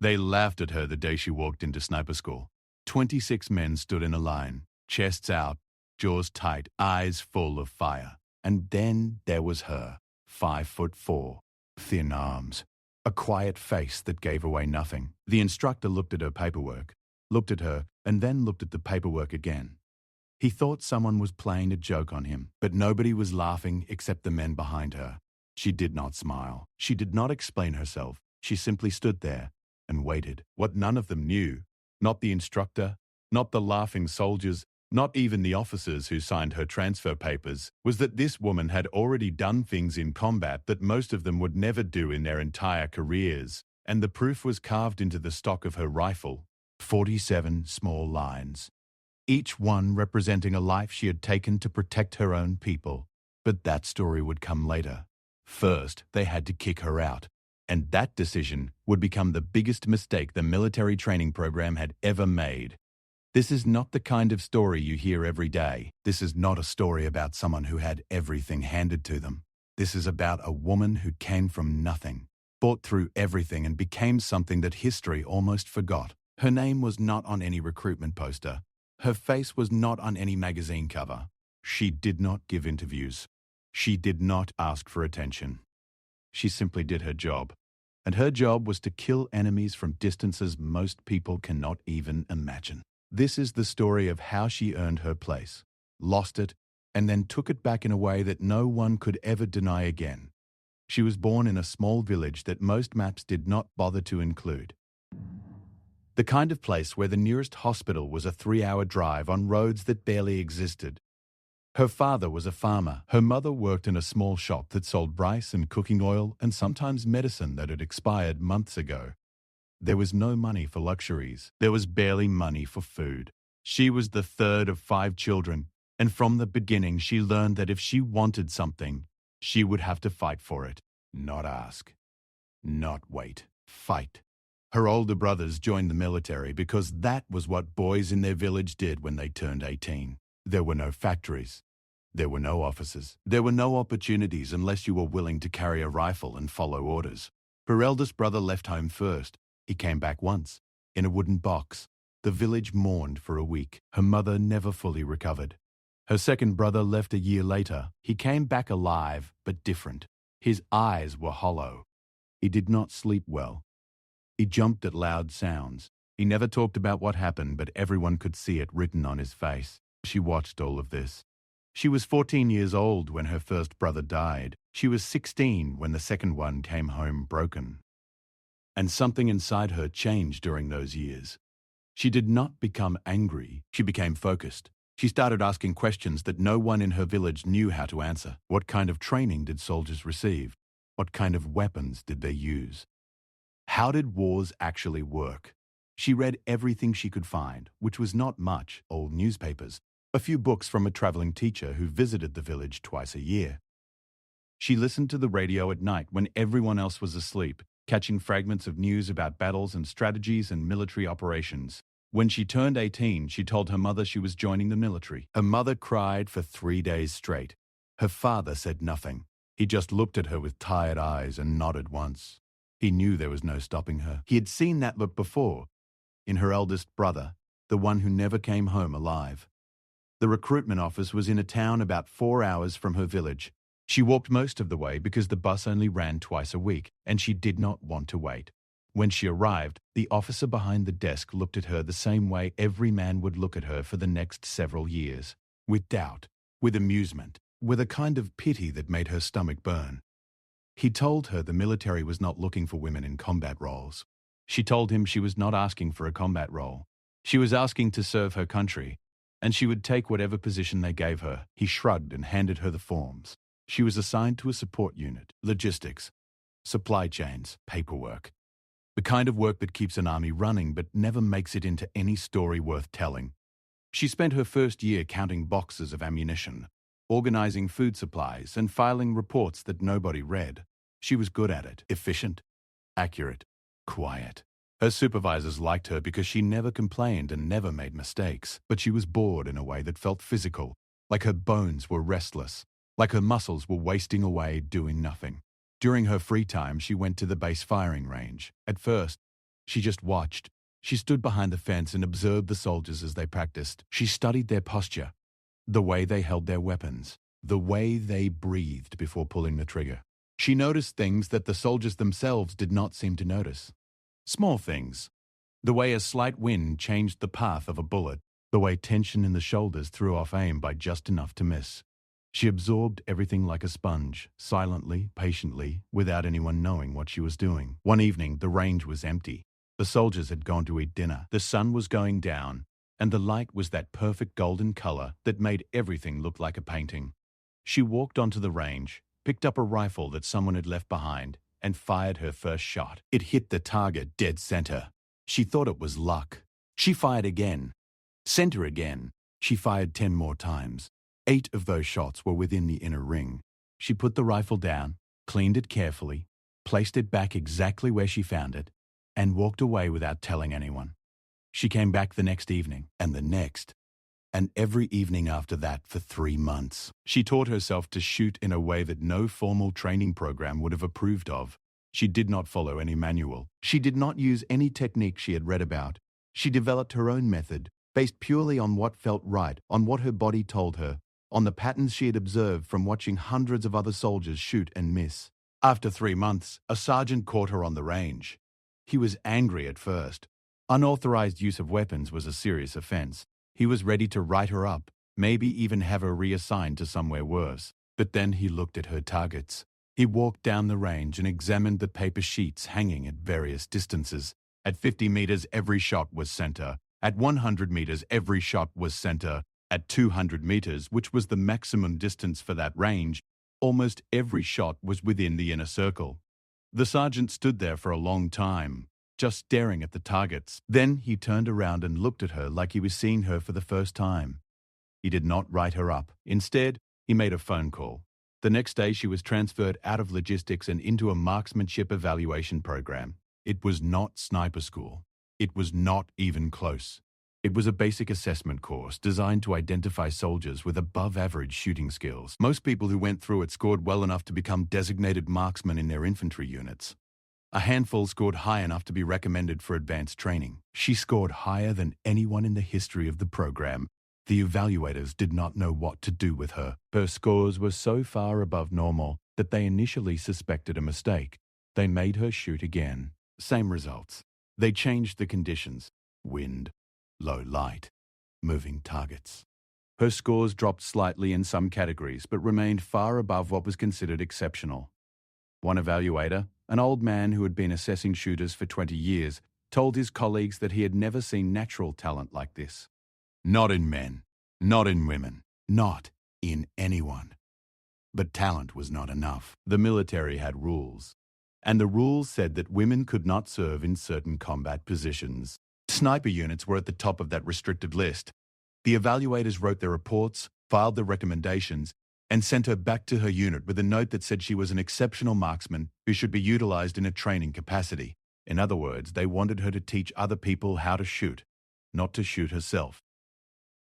They laughed at her the day she walked into sniper school. 26 men stood in a line, chests out, jaws tight, eyes full of fire. And then there was her, 5'4", thin arms, a quiet face that gave away nothing. The instructor looked at her paperwork, looked at her, and then looked at the paperwork again. He thought someone was playing a joke on him, but nobody was laughing except the men behind her. She did not smile. She did not explain herself. She simply stood there and waited. What none of them knew, not the instructor, not the laughing soldiers, not even the officers who signed her transfer papers, was that this woman had already done things in combat that most of them would never do in their entire careers, and the proof was carved into the stock of her rifle. 47 small lines, each one representing a life she had taken to protect her own people. But that story would come later. First, they had to kick her out, and that decision would become the biggest mistake the military training program had ever made. This is not the kind of story you hear every day. This is not a story about someone who had everything handed to them. This is about a woman who came from nothing, fought through everything, and became something that history almost forgot. Her name was not on any recruitment poster. Her face was not on any magazine cover. She did not give interviews. She did not ask for attention. She simply did her job. And her job was to kill enemies from distances most people cannot even imagine. This is the story of how she earned her place, lost it, and then took it back in a way that no one could ever deny again. She was born in a small village that most maps did not bother to include. The kind of place where the nearest hospital was a 3-hour drive on roads that barely existed. Her father was a farmer. Her mother worked in a small shop that sold rice and cooking oil and sometimes medicine that had expired months ago. There was no money for luxuries. There was barely money for food. She was the third of 5 children, and from the beginning she learned that if she wanted something, she would have to fight for it. Not ask. Not wait. Fight. Her older brothers joined the military because that was what boys in their village did when they turned 18. There were no factories. There were no offices. There were no opportunities unless you were willing to carry a rifle and follow orders. Her eldest brother left home first. He came back once, in a wooden box. The village mourned for a week. Her mother never fully recovered. Her second brother left a year later. He came back alive, but different. His eyes were hollow. He did not sleep well. He jumped at loud sounds. He never talked about what happened, but everyone could see it written on his face. She watched all of this. She was 14 years old when her first brother died. She was 16 when the second one came home broken. And something inside her changed during those years. She did not become angry. She became focused. She started asking questions that no one in her village knew how to answer. What kind of training did soldiers receive? What kind of weapons did they use? How did wars actually work? She read everything she could find, which was not much, old newspapers, a few books from a traveling teacher who visited the village twice a year. She listened to the radio at night when everyone else was asleep, catching fragments of news about battles and strategies and military operations. When she turned 18, she told her mother she was joining the military. Her mother cried for 3 days straight. Her father said nothing. He just looked at her with tired eyes and nodded once. He knew there was no stopping her. He had seen that look before, in her eldest brother, the one who never came home alive. The recruitment office was in a town about 4 hours from her village. She walked most of the way because the bus only ran twice a week, and she did not want to wait. When she arrived, the officer behind the desk looked at her the same way every man would look at her for the next several years, with doubt, with amusement, with a kind of pity that made her stomach burn. He told her the military was not looking for women in combat roles. She told him she was not asking for a combat role. She was asking to serve her country, and she would take whatever position they gave her. He shrugged and handed her the forms. She was assigned to a support unit, logistics, supply chains, paperwork. The kind of work that keeps an army running but never makes it into any story worth telling. She spent her first year counting boxes of ammunition, organizing food supplies, and filing reports that nobody read. She was good at it, efficient, accurate, quiet. Her supervisors liked her because she never complained and never made mistakes, but she was bored in a way that felt physical, like her bones were restless, like her muscles were wasting away doing nothing. During her free time, she went to the base firing range. At first, She just watched. She stood behind the fence and observed the soldiers as they practiced. She studied their posture, the way they held their weapons, the way they breathed before pulling the trigger. She noticed things that the soldiers themselves did not seem to notice. Small things. The way a slight wind changed the path of a bullet, the way tension in the shoulders threw off aim by just enough to miss. She absorbed everything like a sponge, silently, patiently, without anyone knowing what she was doing. One evening, the range was empty. The soldiers had gone to eat dinner. The sun was going down, and the light was that perfect golden color that made everything look like a painting. She walked onto the range, picked up a rifle that someone had left behind, and fired her first shot. It hit the target dead center. She thought it was luck. She fired again. Center again. She fired 10 more times. 8 of those shots were within the inner ring. She put the rifle down, cleaned it carefully, placed it back exactly where she found it, and walked away without telling anyone. She came back the next evening, and the next, and every evening after that for 3 months. She taught herself to shoot in a way that no formal training program would have approved of. She did not follow any manual. She did not use any technique she had read about. She developed her own method, based purely on what felt right, on what her body told her, on the patterns she had observed from watching hundreds of other soldiers shoot and miss. After 3 months, a sergeant caught her on the range. He was angry at first. Unauthorized use of weapons was a serious offense. He was ready to write her up, maybe even have her reassigned to somewhere worse. But then he looked at her targets. He walked down the range and examined the paper sheets hanging at various distances. At 50 meters, every shot was center. At 100 meters, every shot was center. At 200 meters, which was the maximum distance for that range, almost every shot was within the inner circle. The sergeant stood there for a long time, just staring at the targets. Then he turned around and looked at her like he was seeing her for the first time. He did not write her up. Instead, he made a phone call. The next day, she was transferred out of logistics and into a marksmanship evaluation program. It was not sniper school. It was not even close. It was a basic assessment course designed to identify soldiers with above-average shooting skills. Most people who went through it scored well enough to become designated marksmen in their infantry units. A handful scored high enough to be recommended for advanced training. She scored higher than anyone in the history of the program. The evaluators did not know what to do with her. Her scores were so far above normal that they initially suspected a mistake. They made her shoot again. Same results. They changed the conditions. Wind, low light, moving targets. Her scores dropped slightly in some categories, but remained far above what was considered exceptional. One evaluator, an old man who had been assessing shooters for 20 years, told his colleagues that he had never seen natural talent like this. Not in men, not in women, not in anyone. But talent was not enough. The military had rules. And the rules said that women could not serve in certain combat positions. Sniper units were at the top of that restricted list. The evaluators wrote their reports, filed their recommendations, and sent her back to her unit with a note that said she was an exceptional marksman who should be utilized in a training capacity. In other words, they wanted her to teach other people how to shoot, not to shoot herself.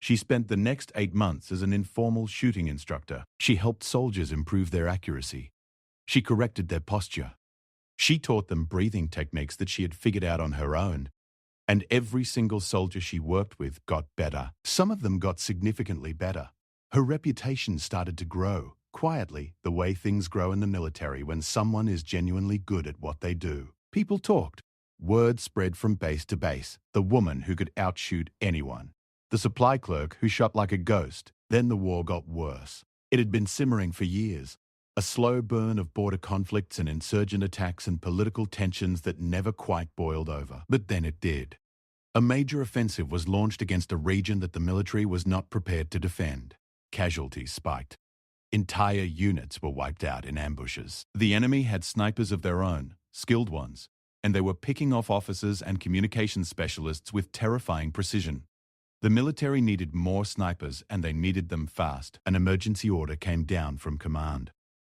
She spent the next 8 months as an informal shooting instructor. She helped soldiers improve their accuracy. She corrected their posture. She taught them breathing techniques that she had figured out on her own. And every single soldier she worked with got better. Some of them got significantly better. Her reputation started to grow, quietly, the way things grow in the military when someone is genuinely good at what they do. People talked. Word spread from base to base. The woman who could outshoot anyone. The supply clerk who shot like a ghost. Then the war got worse. It had been simmering for years. A slow burn of border conflicts and insurgent attacks and political tensions that never quite boiled over. But then it did. A major offensive was launched against a region that the military was not prepared to defend. Casualties spiked. Entire units were wiped out in ambushes. The enemy had snipers of their own, skilled ones, and they were picking off officers and communications specialists with terrifying precision. The military needed more snipers, and they needed them fast. An emergency order came down from command.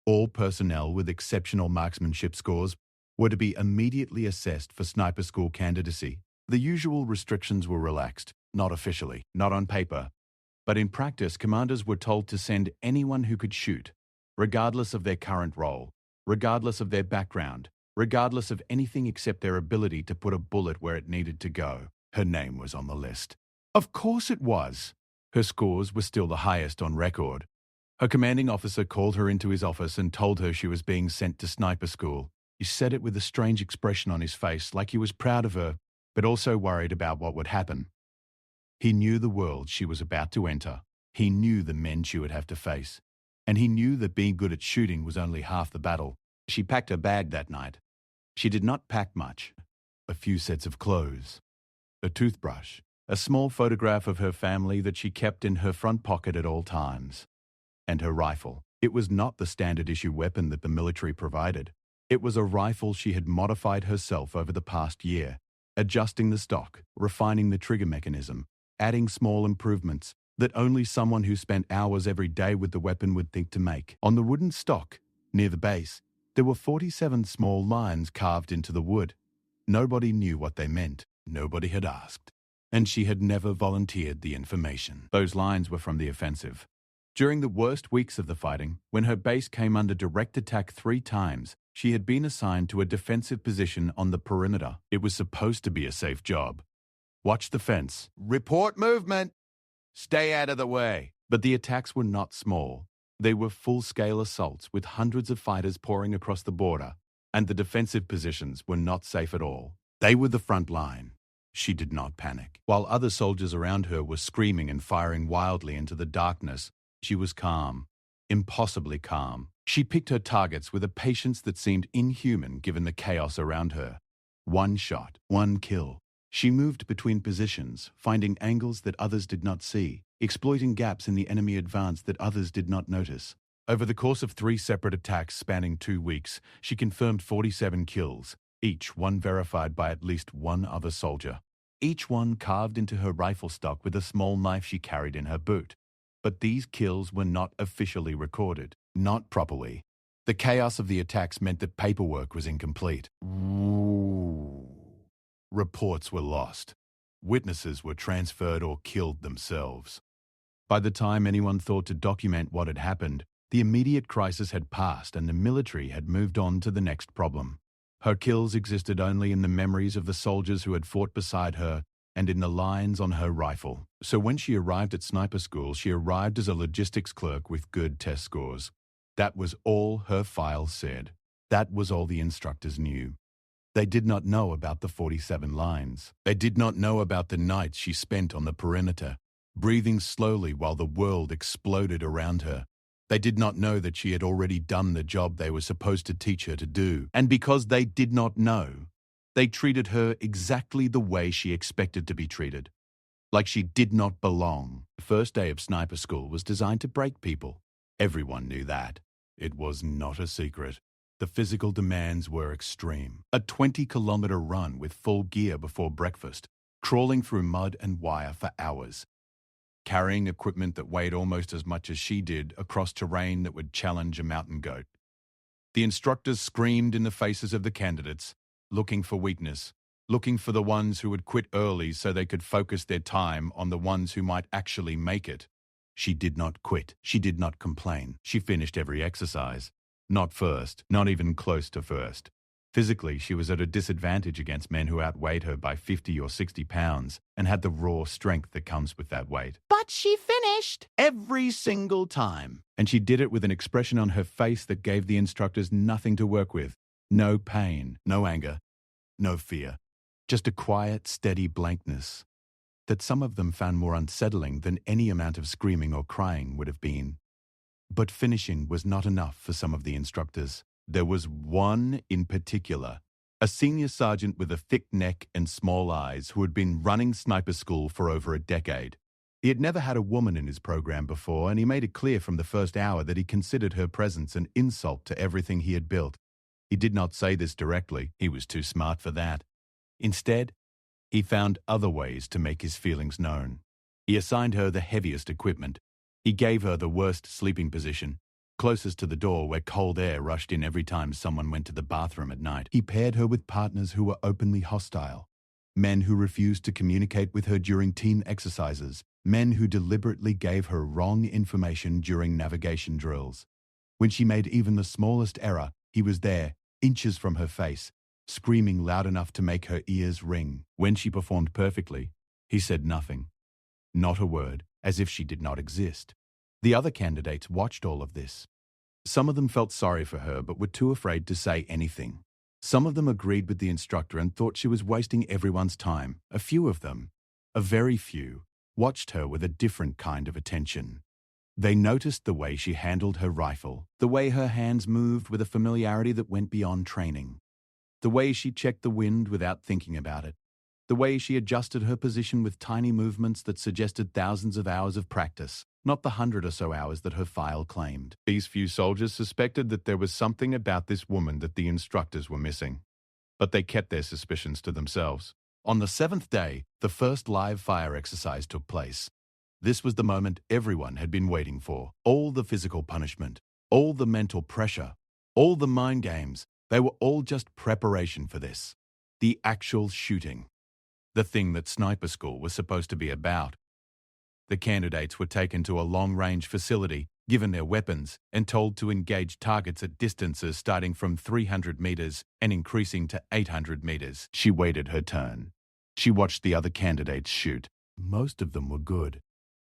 All personnel with exceptional marksmanship scores were to be immediately assessed for sniper school candidacy. The usual restrictions were relaxed, not officially, not on paper, but in practice, commanders were told to send anyone who could shoot, regardless of their current role, regardless of their background, regardless of anything except their ability to put a bullet where it needed to go. Her name was on the list. Of course it was. Her scores were still the highest on record. Her commanding officer called her into his office and told her she was being sent to sniper school. He said it with a strange expression on his face, like he was proud of her, but also worried about what would happen. He knew the world she was about to enter. He knew the men she would have to face. And he knew that being good at shooting was only half the battle. She packed her bag that night. She did not pack much. A few sets of clothes, a toothbrush, a small photograph of her family that she kept in her front pocket at all times, and her rifle. It was not the standard issue weapon that the military provided. It was a rifle she had modified herself over the past year, adjusting the stock, refining the trigger mechanism, adding small improvements that only someone who spent hours every day with the weapon would think to make. On the wooden stock, near the base, there were 47 small lines carved into the wood. Nobody knew what they meant. Nobody had asked. And she had never volunteered the information. Those lines were from the offensive. During the worst weeks of the fighting, when her base came under direct attack 3 times, she had been assigned to a defensive position on the perimeter. It was supposed to be a safe job. Watch the fence. Report movement. Stay out of the way. But the attacks were not small. They were full-scale assaults with hundreds of fighters pouring across the border, and the defensive positions were not safe at all. They were the front line. She did not panic. While other soldiers around her were screaming and firing wildly into the darkness, she was calm, impossibly calm. She picked her targets with a patience that seemed inhuman given the chaos around her. 1 shot, 1 kill. She moved between positions, finding angles that others did not see, exploiting gaps in the enemy advance that others did not notice. Over the course of 3 separate attacks spanning 2 weeks, she confirmed 47 kills, each one verified by at least 1 other soldier. Each one carved into her rifle stock with a small knife she carried in her boot. But these kills were not officially recorded, not properly. The chaos of the attacks meant that paperwork was incomplete. Reports were lost. Witnesses were transferred or killed themselves. By the time anyone thought to document what had happened, the immediate crisis had passed and the military had moved on to the next problem. Her kills existed only in the memories of the soldiers who had fought beside her and in the lines on her rifle. So when she arrived at sniper school, she arrived as a logistics clerk with good test scores. That was all her file said. That was all the instructors knew. They did not know about the 47 lines. They did not know about the nights she spent on the perimeter, breathing slowly while the world exploded around her. They did not know that she had already done the job they were supposed to teach her to do. And because they did not know, they treated her exactly the way she expected to be treated, like she did not belong. The first day of sniper school was designed to break people. Everyone knew that. It was not a secret. The physical demands were extreme. A 20-kilometer run with full gear before breakfast, crawling through mud and wire for hours, carrying equipment that weighed almost as much as she did across terrain that would challenge a mountain goat. The instructors screamed in the faces of the candidates, looking for weakness, looking for the ones who would quit early so they could focus their time on the ones who might actually make it. She did not quit. She did not complain. She finished every exercise. Not first, not even close to first. Physically, she was at a disadvantage against men who outweighed her by 50 or 60 pounds and had the raw strength that comes with that weight. But she finished every single time. And she did it with an expression on her face that gave the instructors nothing to work with. No pain, no anger, no fear. Just a quiet, steady blankness that some of them found more unsettling than any amount of screaming or crying would have been. But finishing was not enough for some of the instructors. There was one in particular, a senior sergeant with a thick neck and small eyes who had been running sniper school for over a decade. He had never had a woman in his program before, and he made it clear from the first hour that he considered her presence an insult to everything he had built. He did not say this directly. He was too smart for that. Instead, he found other ways to make his feelings known. He assigned her the heaviest equipment. He gave her the worst sleeping position, closest to the door where cold air rushed in every time someone went to the bathroom at night. He paired her with partners who were openly hostile, men who refused to communicate with her during team exercises, men who deliberately gave her wrong information during navigation drills. When she made even the smallest error, he was there, inches from her face, screaming loud enough to make her ears ring. When she performed perfectly, he said nothing. Not a word, as if she did not exist. The other candidates watched all of this. Some of them felt sorry for her but were too afraid to say anything. Some of them agreed with the instructor and thought she was wasting everyone's time. A few of them, a very few, watched her with a different kind of attention. They noticed the way she handled her rifle, the way her hands moved with a familiarity that went beyond training, the way she checked the wind without thinking about it, the way she adjusted her position with tiny movements that suggested thousands of hours of practice, not the 100 or so hours that her file claimed. These few soldiers suspected that there was something about this woman that the instructors were missing, but they kept their suspicions to themselves. On the 7th day, the first live fire exercise took place. This was the moment everyone had been waiting for. All the physical punishment, all the mental pressure, all the mind games, they were all just preparation for this. The actual shooting. The thing that sniper school was supposed to be about. The candidates were taken to a long-range facility, given their weapons, and told to engage targets at distances starting from 300 meters and increasing to 800 meters. She waited her turn. She watched the other candidates shoot. Most of them were good.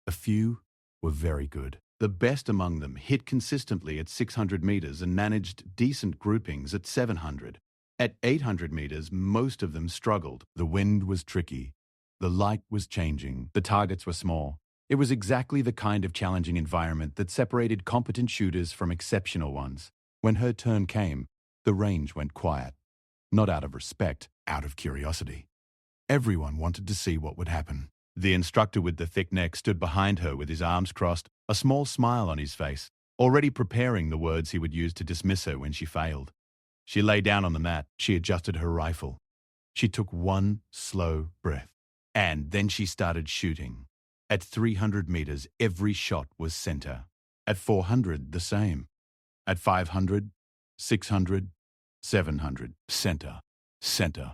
A few were very good. The best among them hit consistently at 600 meters and managed decent groupings at 700. At 800 meters, most of them struggled. The wind was tricky. The light was changing. The targets were small. It was exactly the kind of challenging environment that separated competent shooters from exceptional ones. When her turn came, the range went quiet. Not out of respect, out of curiosity. Everyone wanted to see what would happen. The instructor with the thick neck stood behind her with his arms crossed, a small smile on his face, already preparing the words he would use to dismiss her when she failed. She lay down on the mat. She adjusted her rifle. She took one slow breath. And then she started shooting. At 300 meters, every shot was center. At 400, the same. At 500, 600, 700, center, center,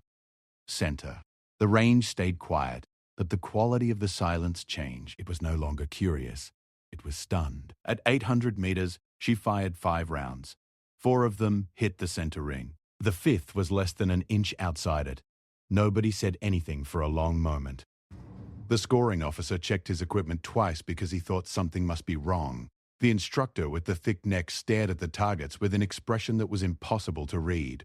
center. The range stayed quiet, but the quality of the silence changed. It was no longer curious. It was stunned. At 800 meters, she fired 5 rounds. 4 of them hit the center ring. The 5th was less than an inch outside it. Nobody said anything for a long moment. The scoring officer checked his equipment twice because he thought something must be wrong. The instructor with the thick neck stared at the targets with an expression that was impossible to read.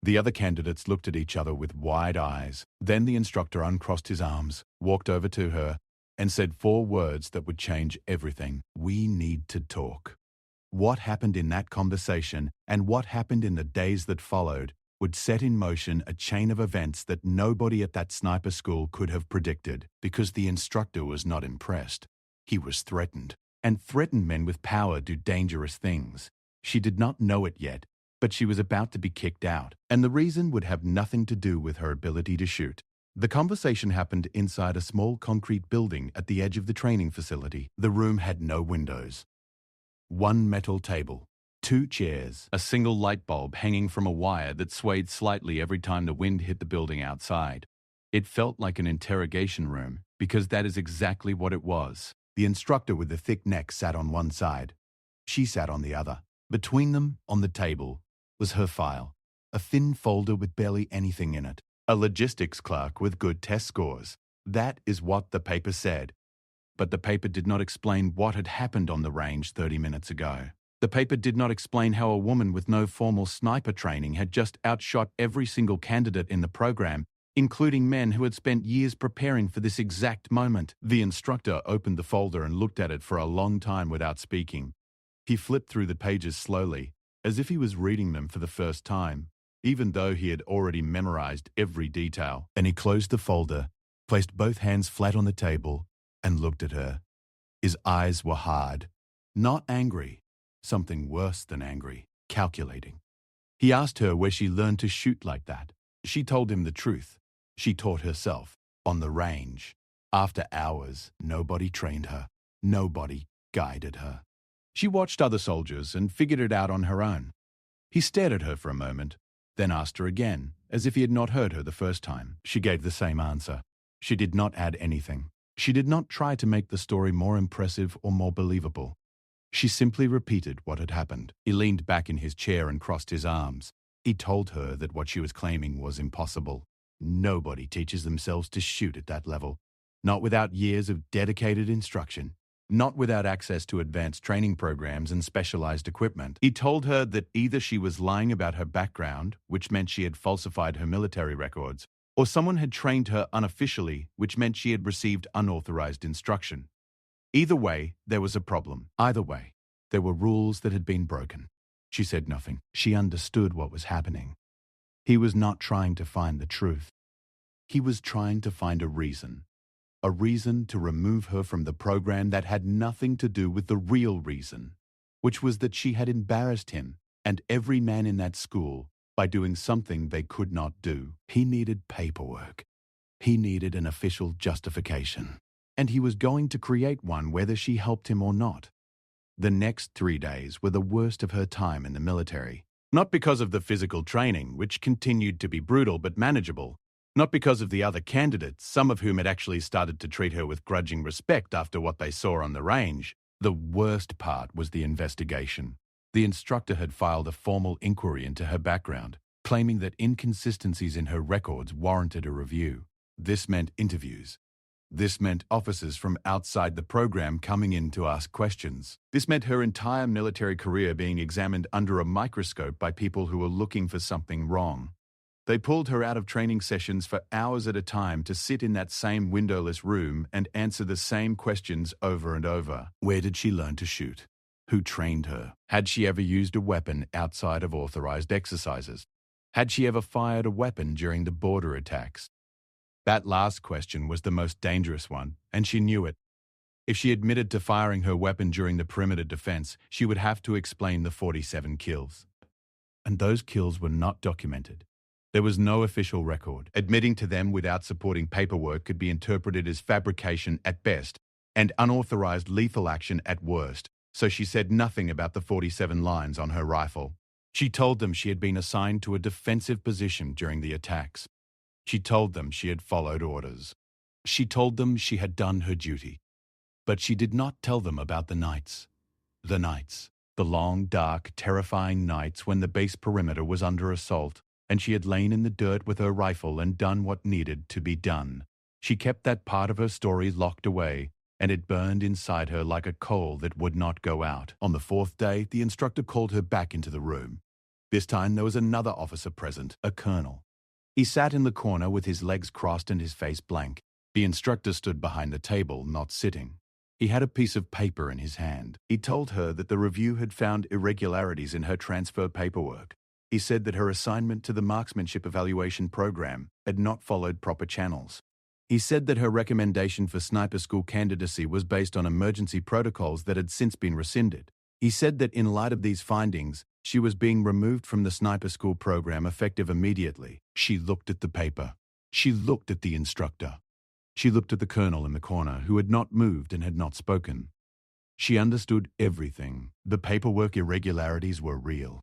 The other candidates looked at each other with wide eyes. Then the instructor uncrossed his arms, walked over to her, and said 4 words that would change everything. We need to talk. What happened in that conversation and what happened in the days that followed would set in motion a chain of events that nobody at that sniper school could have predicted, because the instructor was not impressed. He was threatened, and threatened men with power do dangerous things. She did not know it yet, but she was about to be kicked out, and the reason would have nothing to do with her ability to shoot. The conversation happened inside a small concrete building at the edge of the training facility. The room had no windows. 1 metal table, 2 chairs, a single light bulb hanging from a wire that swayed slightly every time the wind hit the building outside. It felt like an interrogation room, because that is exactly what it was. The instructor with the thick neck sat on one side. She sat on the other. Between them, on the table, was her file, a thin folder with barely anything in it. A logistics clerk with good test scores. That is what the paper said. But the paper did not explain what had happened on the range 30 minutes ago. The paper did not explain how a woman with no formal sniper training had just outshot every single candidate in the program, including men who had spent years preparing for this exact moment. The instructor opened the folder and looked at it for a long time without speaking. He flipped through the pages slowly, as if he was reading them for the first time, even though he had already memorized every detail. And he closed the folder, placed both hands flat on the table, and looked at her. His eyes were hard, not angry, something worse than angry, calculating. He asked her where she learned to shoot like that. She told him the truth. She taught herself, on the range. After hours, nobody trained her. Nobody guided her. She watched other soldiers and figured it out on her own. He stared at her for a moment, then asked her again, as if he had not heard her the first time. She gave the same answer. She did not add anything. She did not try to make the story more impressive or more believable. She simply repeated what had happened. He leaned back in his chair and crossed his arms. He told her that what she was claiming was impossible. Nobody teaches themselves to shoot at that level. Not without years of dedicated instruction. Not without access to advanced training programs and specialized equipment. He told her that either she was lying about her background, which meant she had falsified her military records, or someone had trained her unofficially, which meant she had received unauthorized instruction. Either way, there was a problem. Either way, there were rules that had been broken. She said nothing. She understood what was happening. He was not trying to find the truth. He was trying to find a reason to remove her from the program that had nothing to do with the real reason, which was that she had embarrassed him and every man in that school by doing something they could not do. He needed paperwork. He needed an official justification. And he was going to create one whether she helped him or not. The next 3 days were the worst of her time in the military. Not because of the physical training, which continued to be brutal but manageable. Not because of the other candidates, some of whom had actually started to treat her with grudging respect after what they saw on the range. The worst part was the investigation. The instructor had filed a formal inquiry into her background, claiming that inconsistencies in her records warranted a review. This meant interviews. This meant officers from outside the program coming in to ask questions. This meant her entire military career being examined under a microscope by people who were looking for something wrong. They pulled her out of training sessions for hours at a time to sit in that same windowless room and answer the same questions over and over. Where did she learn to shoot? Who trained her? Had she ever used a weapon outside of authorized exercises? Had she ever fired a weapon during the border attacks? That last question was the most dangerous one, and she knew it. If she admitted to firing her weapon during the perimeter defense, she would have to explain the 47 kills. And those kills were not documented. There was no official record. Admitting to them without supporting paperwork could be interpreted as fabrication at best and unauthorized lethal action at worst, so she said nothing about the 47 lines on her rifle. She told them she had been assigned to a defensive position during the attacks. She told them she had followed orders. She told them she had done her duty. But she did not tell them about the nights. The nights. The long, dark, terrifying nights when the base perimeter was under assault, and she had lain in the dirt with her rifle and done what needed to be done. She kept that part of her story locked away, and it burned inside her like a coal that would not go out. On the 4th day, the instructor called her back into the room. This time there was another officer present, a colonel. He sat in the corner with his legs crossed and his face blank. The instructor stood behind the table, not sitting. He had a piece of paper in his hand. He told her that the review had found irregularities in her transfer paperwork. He said that her assignment to the marksmanship evaluation program had not followed proper channels. He said that her recommendation for sniper school candidacy was based on emergency protocols that had since been rescinded. He said that in light of these findings, she was being removed from the sniper school program effective immediately. She looked at the paper. She looked at the instructor. She looked at the colonel in the corner who had not moved and had not spoken. She understood everything. The paperwork irregularities were real.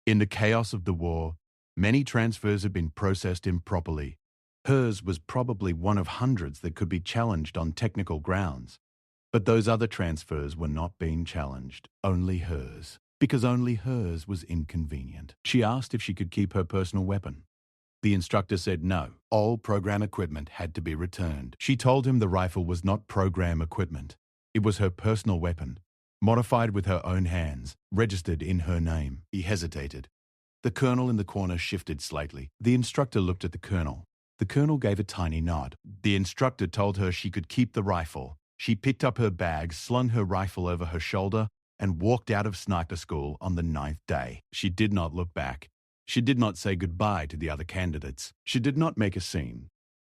In the chaos of the war, many transfers had been processed improperly. Hers was probably one of hundreds that could be challenged on technical grounds. But those other transfers were not being challenged, only hers, because only hers was inconvenient. She asked if she could keep her personal weapon. The instructor said no, all program equipment had to be returned. She told him the rifle was not program equipment. It was her personal weapon, modified with her own hands, registered in her name. He hesitated. The colonel in the corner shifted slightly. The instructor looked at the colonel. The colonel gave a tiny nod. The instructor told her she could keep the rifle. She picked up her bag, slung her rifle over her shoulder, and walked out of sniper school on the 9th day. She did not look back. She did not say goodbye to the other candidates. She did not make a scene.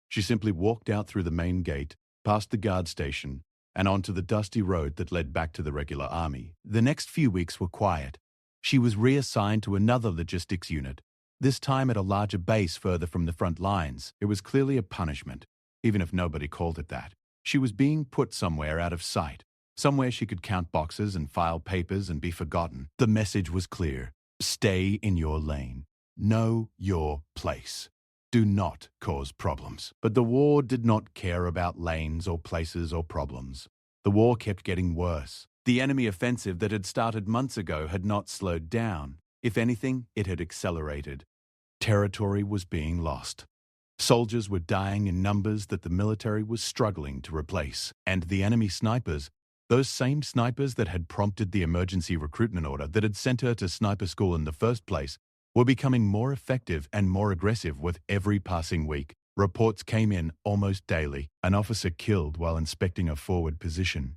She simply walked out through the main gate, past the guard station, and onto the dusty road that led back to the regular army. The next few weeks were quiet. She was reassigned to another logistics unit, this time at a larger base further from the front lines. It was clearly a punishment, even if nobody called it that. She was being put somewhere out of sight, somewhere she could count boxes and file papers and be forgotten. The message was clear. Stay in your lane. Know your place. Do not cause problems. But the war did not care about lanes or places or problems. The war kept getting worse. The enemy offensive that had started months ago had not slowed down. If anything, it had accelerated. Territory was being lost. Soldiers were dying in numbers that the military was struggling to replace. And the enemy snipers, those same snipers that had prompted the emergency recruitment order that had sent her to sniper school in the first place, were becoming more effective and more aggressive with every passing week. Reports came in almost daily. An officer killed while inspecting a forward position.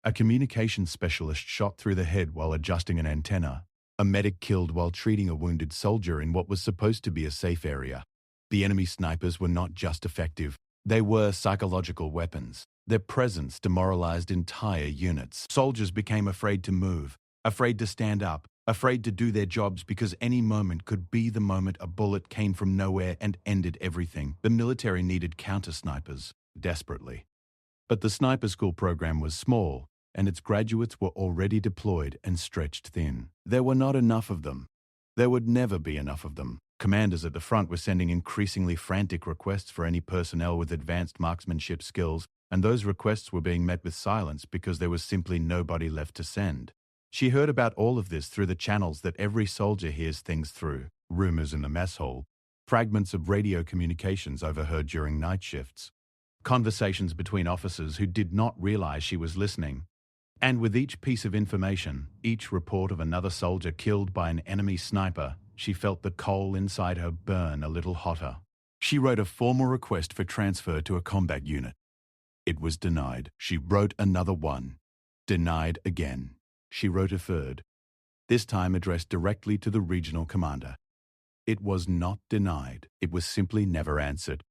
A communications specialist shot through the head while adjusting an antenna. A medic killed while treating a wounded soldier in what was supposed to be a safe area. The enemy snipers were not just effective, they were psychological weapons. Their presence demoralized entire units. Soldiers became afraid to move, afraid to stand up, afraid to do their jobs because any moment could be the moment a bullet came from nowhere and ended everything. The military needed counter-snipers, desperately. But the sniper school program was small, and its graduates were already deployed and stretched thin. There were not enough of them. There would never be enough of them. Commanders at the front were sending increasingly frantic requests for any personnel with advanced marksmanship skills, and those requests were being met with silence because there was simply nobody left to send. She heard about all of this through the channels that every soldier hears things through: rumors in the mess hall, fragments of radio communications overheard during night shifts, conversations between officers who did not realize she was listening. And with each piece of information, each report of another soldier killed by an enemy sniper, she felt the coal inside her burn a little hotter. She wrote a formal request for transfer to a combat unit. It was denied. She wrote another one. Denied again. She wrote a third, this time addressed directly to the regional commander. It was not denied. It was simply never answered.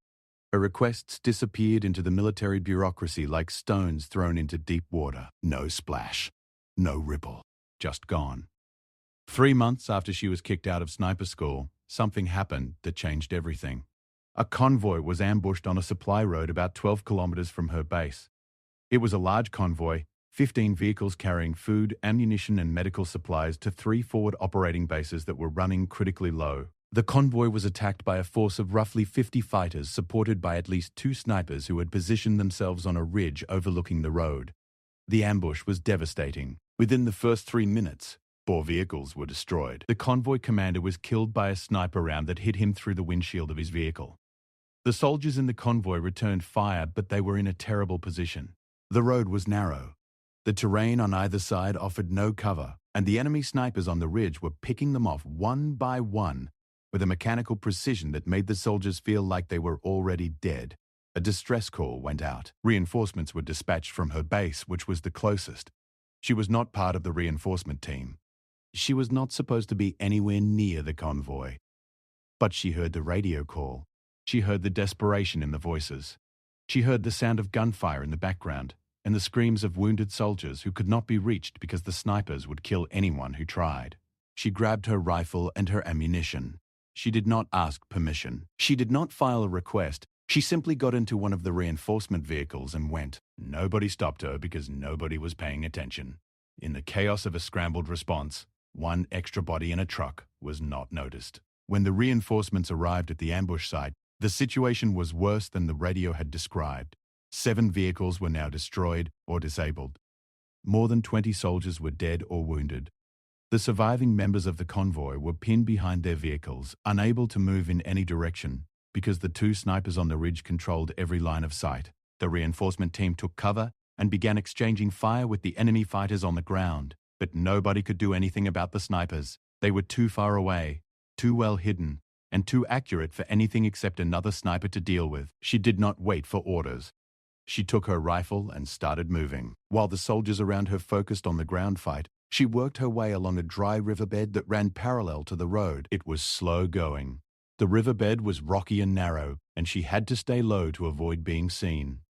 Her requests disappeared into the military bureaucracy like stones thrown into deep water. No splash. No ripple. Just gone. 3 months after she was kicked out of sniper school, something happened that changed everything. A convoy was ambushed on a supply road about 12 kilometers from her base. It was a large convoy, 15 vehicles carrying food, ammunition, and medical supplies to 3 forward operating bases that were running critically low. The convoy was attacked by a force of roughly 50 fighters supported by at least 2 snipers who had positioned themselves on a ridge overlooking the road. The ambush was devastating. Within the first 3 minutes, 4 vehicles were destroyed. The convoy commander was killed by a sniper round that hit him through the windshield of his vehicle. The soldiers in the convoy returned fire, but they were in a terrible position. The road was narrow. The terrain on either side offered no cover, and the enemy snipers on the ridge were picking them off one by one with a mechanical precision that made the soldiers feel like they were already dead. A distress call went out. Reinforcements were dispatched from her base, which was the closest. She was not part of the reinforcement team. She was not supposed to be anywhere near the convoy. But she heard the radio call. She heard the desperation in the voices. She heard the sound of gunfire in the background and the screams of wounded soldiers who could not be reached because the snipers would kill anyone who tried. She grabbed her rifle and her ammunition. She did not ask permission. She did not file a request. She simply got into one of the reinforcement vehicles and went. Nobody stopped her because nobody was paying attention. In the chaos of a scrambled response, one extra body in a truck was not noticed. When the reinforcements arrived at the ambush site, the situation was worse than the radio had described. 7 vehicles were now destroyed or disabled. More than 20 soldiers were dead or wounded. The surviving members of the convoy were pinned behind their vehicles, unable to move in any direction, because the 2 snipers on the ridge controlled every line of sight. The reinforcement team took cover and began exchanging fire with the enemy fighters on the ground, but nobody could do anything about the snipers. They were too far away, too well hidden, and too accurate for anything except another sniper to deal with. She did not wait for orders. She took her rifle and started moving. While the soldiers around her focused on the ground fight, she worked her way along a dry riverbed that ran parallel to the road. It was slow going. The riverbed was rocky and narrow, and she had to stay low to avoid being seen.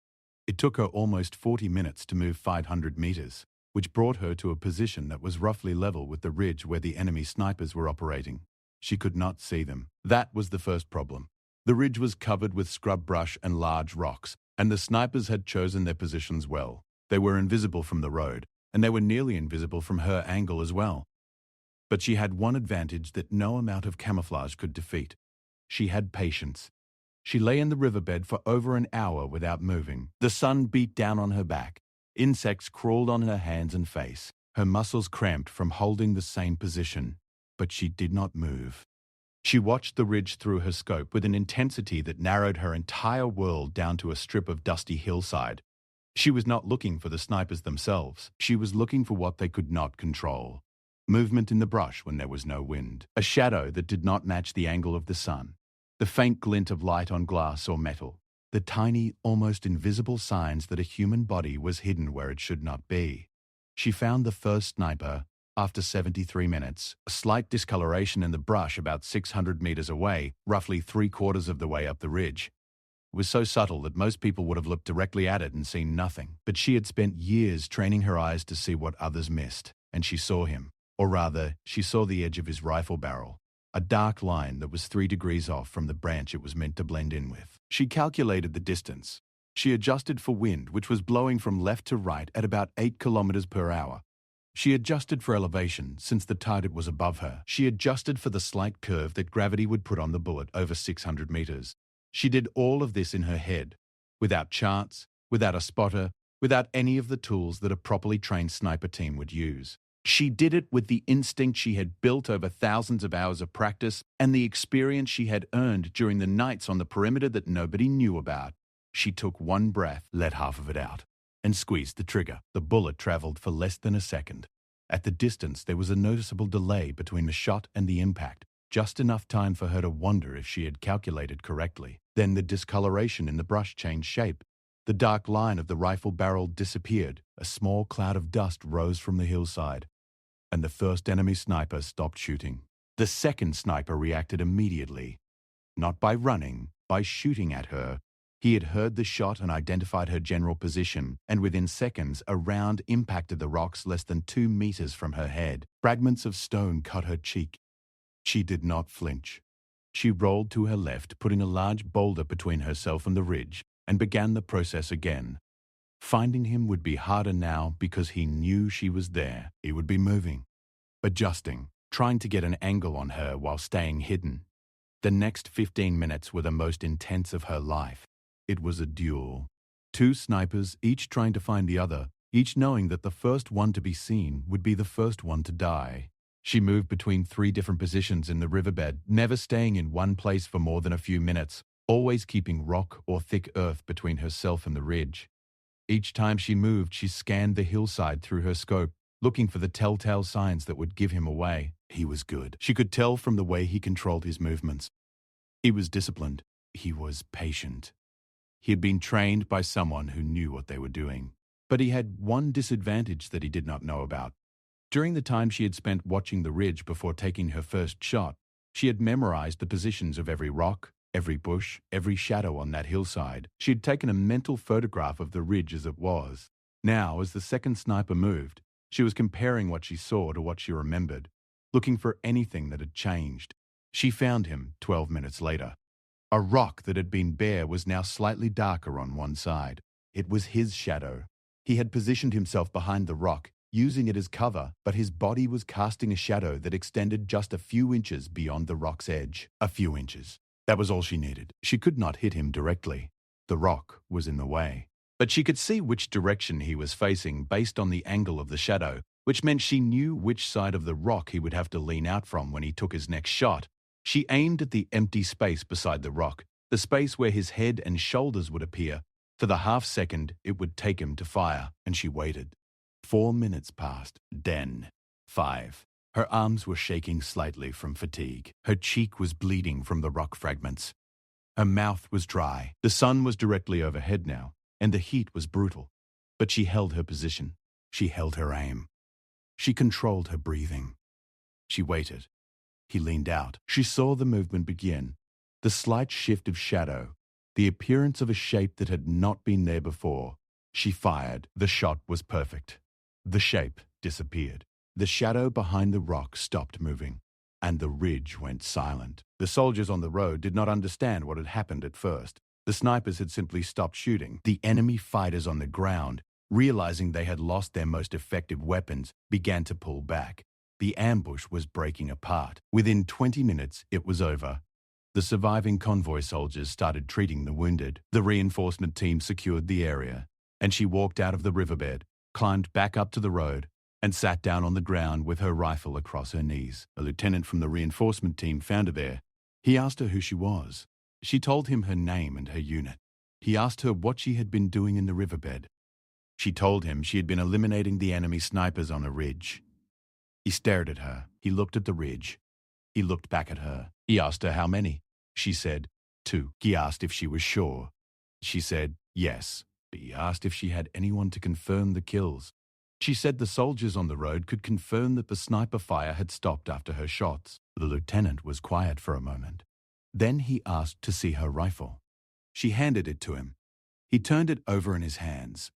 It took her almost 40 minutes to move 500 meters, which brought her to a position that was roughly level with the ridge where the enemy snipers were operating. She could not see them. That was the first problem. The ridge was covered with scrub brush and large rocks, and the snipers had chosen their positions well. They were invisible from the road, and they were nearly invisible from her angle as well. But she had one advantage that no amount of camouflage could defeat. She had patience. She lay in the riverbed for over an hour without moving. The sun beat down on her back. Insects crawled on her hands and face. Her muscles cramped from holding the same position. but she did not move. She watched the ridge through her scope with an intensity that narrowed her entire world down to a strip of dusty hillside. She was not looking for the snipers themselves. She was looking for what they could not control. Movement in the brush when there was no wind. A shadow that did not match the angle of the sun. The faint glint of light on glass or metal. The tiny, almost invisible signs that a human body was hidden where it should not be. She found the first sniper after 73 minutes, a slight discoloration in the brush about 600 meters away, roughly 3/4 of the way up the ridge. It was so subtle that most people would have looked directly at it and seen nothing. But she had spent years training her eyes to see what others missed, and she saw him. Or rather, she saw the edge of his rifle barrel, a dark line that was 3 degrees off from the branch it was meant to blend in with. She calculated the distance. She adjusted for wind, which was blowing from left to right at about 8 kilometers per hour. She adjusted for elevation, since the target was above her. She adjusted for the slight curve that gravity would put on the bullet over 600 meters. She did all of this in her head, without charts, without a spotter, without any of the tools that a properly trained sniper team would use. She did it with the instinct she had built over thousands of hours of practice and the experience she had earned during the nights on the perimeter that nobody knew about. She took one breath, let half of it out, and squeezed the trigger. The bullet traveled for less than a second. At the distance, there was a noticeable delay between the shot and the impact, just enough time for her to wonder if she had calculated correctly. Then the discoloration in the brush changed shape. The dark line of the rifle barrel disappeared. A small cloud of dust rose from the hillside, and the first enemy sniper stopped shooting. The second sniper reacted immediately, not by running, by shooting at her. He had heard the shot and identified her general position, and within seconds, a round impacted the rocks less than 2 meters from her head. Fragments of stone cut her cheek. She did not flinch. She rolled to her left, putting a large boulder between herself and the ridge, and began the process again. Finding him would be harder now because he knew she was there. He would be moving, adjusting, trying to get an angle on her while staying hidden. The next 15 minutes were the most intense of her life. It was a duel. 2 snipers, each trying to find the other, each knowing that the first one to be seen would be the first one to die. She moved between 3 different positions in the riverbed, never staying in one place for more than a few minutes, always keeping rock or thick earth between herself and the ridge. Each time she moved, she scanned the hillside through her scope, looking for the telltale signs that would give him away. He was good. She could tell from the way he controlled his movements. He was disciplined. He was patient. He had been trained by someone who knew what they were doing. But he had one disadvantage that he did not know about. During the time she had spent watching the ridge before taking her first shot, she had memorized the positions of every rock, every bush, every shadow on that hillside. She had taken a mental photograph of the ridge as it was. Now, as the second sniper moved, she was comparing what she saw to what she remembered, looking for anything that had changed. She found him 12 minutes later. A rock that had been bare was now slightly darker on one side. It was his shadow. He had positioned himself behind the rock, using it as cover, but his body was casting a shadow that extended just a few inches beyond the rock's edge. A few inches. That was all she needed. She could not hit him directly. The rock was in the way. But she could see which direction he was facing based on the angle of the shadow, which meant she knew which side of the rock he would have to lean out from when he took his next shot. She aimed at the empty space beside the rock, the space where his head and shoulders would appear. For the half second it would take him to fire, and she waited. 4 minutes passed, then 5. Her arms were shaking slightly from fatigue. Her cheek was bleeding from the rock fragments. Her mouth was dry. The sun was directly overhead now, and the heat was brutal. But she held her position. She held her aim. She controlled her breathing. She waited. He leaned out. She saw the movement begin, the slight shift of shadow, the appearance of a shape that had not been there before. She fired. The shot was perfect. The shape disappeared. The shadow behind the rock stopped moving, and the ridge went silent. The soldiers on the road did not understand what had happened at first. The snipers had simply stopped shooting. The enemy fighters on the ground, realizing they had lost their most effective weapons, began to pull back. The ambush was breaking apart. Within 20 minutes, it was over. The surviving convoy soldiers started treating the wounded. The reinforcement team secured the area, and she walked out of the riverbed, climbed back up to the road, and sat down on the ground with her rifle across her knees. A lieutenant from the reinforcement team found her there. He asked her who she was. She told him her name and her unit. He asked her what she had been doing in the riverbed. She told him she had been eliminating the enemy snipers on a ridge. He stared at her. He looked at the ridge. He looked back at her. He asked her how many. She said, 2. He asked if she was sure. She said, yes. He asked if she had anyone to confirm the kills. She said the soldiers on the road could confirm that the sniper fire had stopped after her shots. The lieutenant was quiet for a moment. Then he asked to see her rifle. She handed it to him. He turned it over in his hands.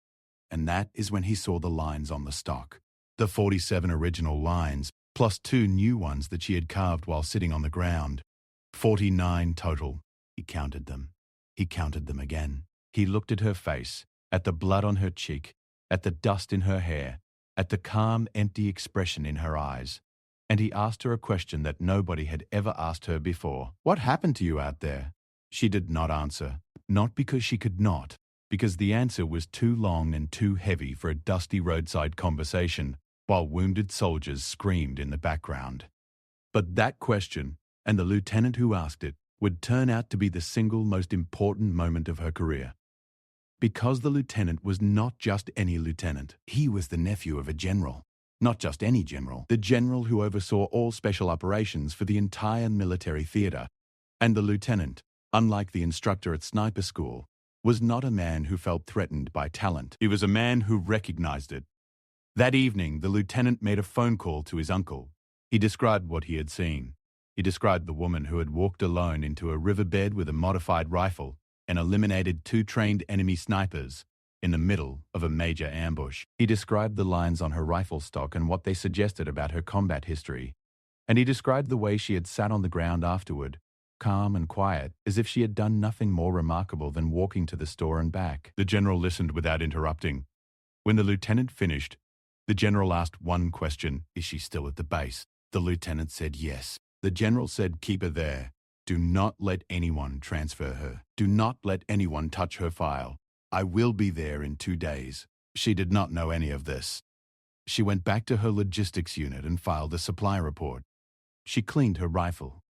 And that is when he saw the lines on the stock. The 47 original lines, plus 2 new ones that she had carved while sitting on the ground. 49 total. He counted them. He counted them again. He looked at her face, at the blood on her cheek, at the dust in her hair, at the calm, empty expression in her eyes. And he asked her a question that nobody had ever asked her before. What happened to you out there? She did not answer. Not because she could not, because the answer was too long and too heavy for a dusty roadside conversation, while wounded soldiers screamed in the background. But that question, and the lieutenant who asked it, would turn out to be the single most important moment of her career. Because the lieutenant was not just any lieutenant. He was the nephew of a general. Not just any general. The general who oversaw all special operations for the entire military theater. And the lieutenant, unlike the instructor at sniper school, was not a man who felt threatened by talent. He was a man who recognized it. That evening, the lieutenant made a phone call to his uncle. He described what he had seen. He described the woman who had walked alone into a riverbed with a modified rifle and eliminated 2 trained enemy snipers in the middle of a major ambush. He described the lines on her rifle stock and what they suggested about her combat history. And he described the way she had sat on the ground afterward, calm and quiet, as if she had done nothing more remarkable than walking to the store and back. The general listened without interrupting. When the lieutenant finished, the general asked one question: is she still at the base? The lieutenant said yes. The general said, keep her there. Do not let anyone transfer her. Do not let anyone touch her file. I will be there in 2 days. She did not know any of this. She went back to her logistics unit and filed a supply report. She cleaned her rifle.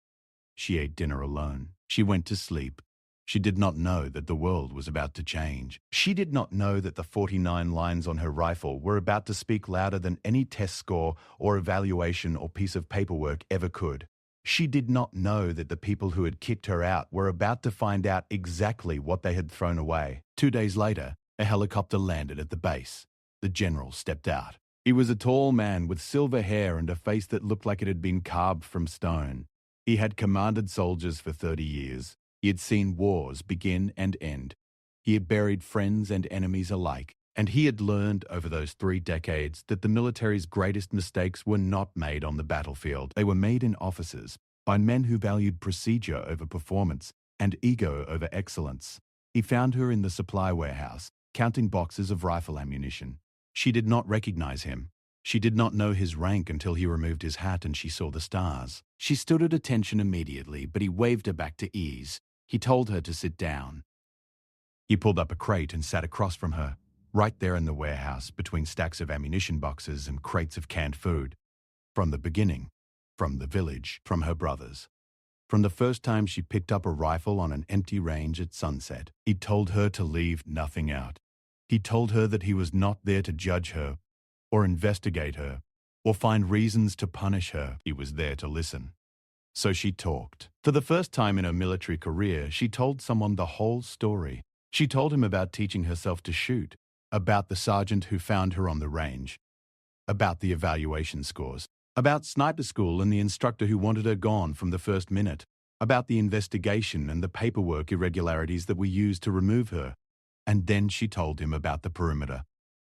She ate dinner alone. She went to sleep. She did not know that the world was about to change. She did not know that the 49 lines on her rifle were about to speak louder than any test score or evaluation or piece of paperwork ever could. She did not know that the people who had kicked her out were about to find out exactly what they had thrown away. 2 days later, a helicopter landed at the base. The general stepped out. He was a tall man with silver hair and a face that looked like it had been carved from stone. He had commanded soldiers for 30 years. He had seen wars begin and end. He had buried friends and enemies alike. And he had learned over those 3 decades that the military's greatest mistakes were not made on the battlefield. They were made in offices by men who valued procedure over performance and ego over excellence. He found her in the supply warehouse, counting boxes of rifle ammunition. She did not recognize him. She did not know his rank until he removed his hat and she saw the stars. She stood at attention immediately, but he waved her back to ease. He told her to sit down. He pulled up a crate and sat across from her, right there in the warehouse between stacks of ammunition boxes and crates of canned food. From the beginning, from the village, from her brothers. From the first time she picked up a rifle on an empty range at sunset, he told her to leave nothing out. He told her that he was not there to judge her, or investigate her, or find reasons to punish her. He was there to listen. So she talked. For the first time in her military career, she told someone the whole story. She told him about teaching herself to shoot, about the sergeant who found her on the range, about the evaluation scores, about sniper school and the instructor who wanted her gone from the first minute, about the investigation and the paperwork irregularities that were used to remove her. And then she told him about the perimeter,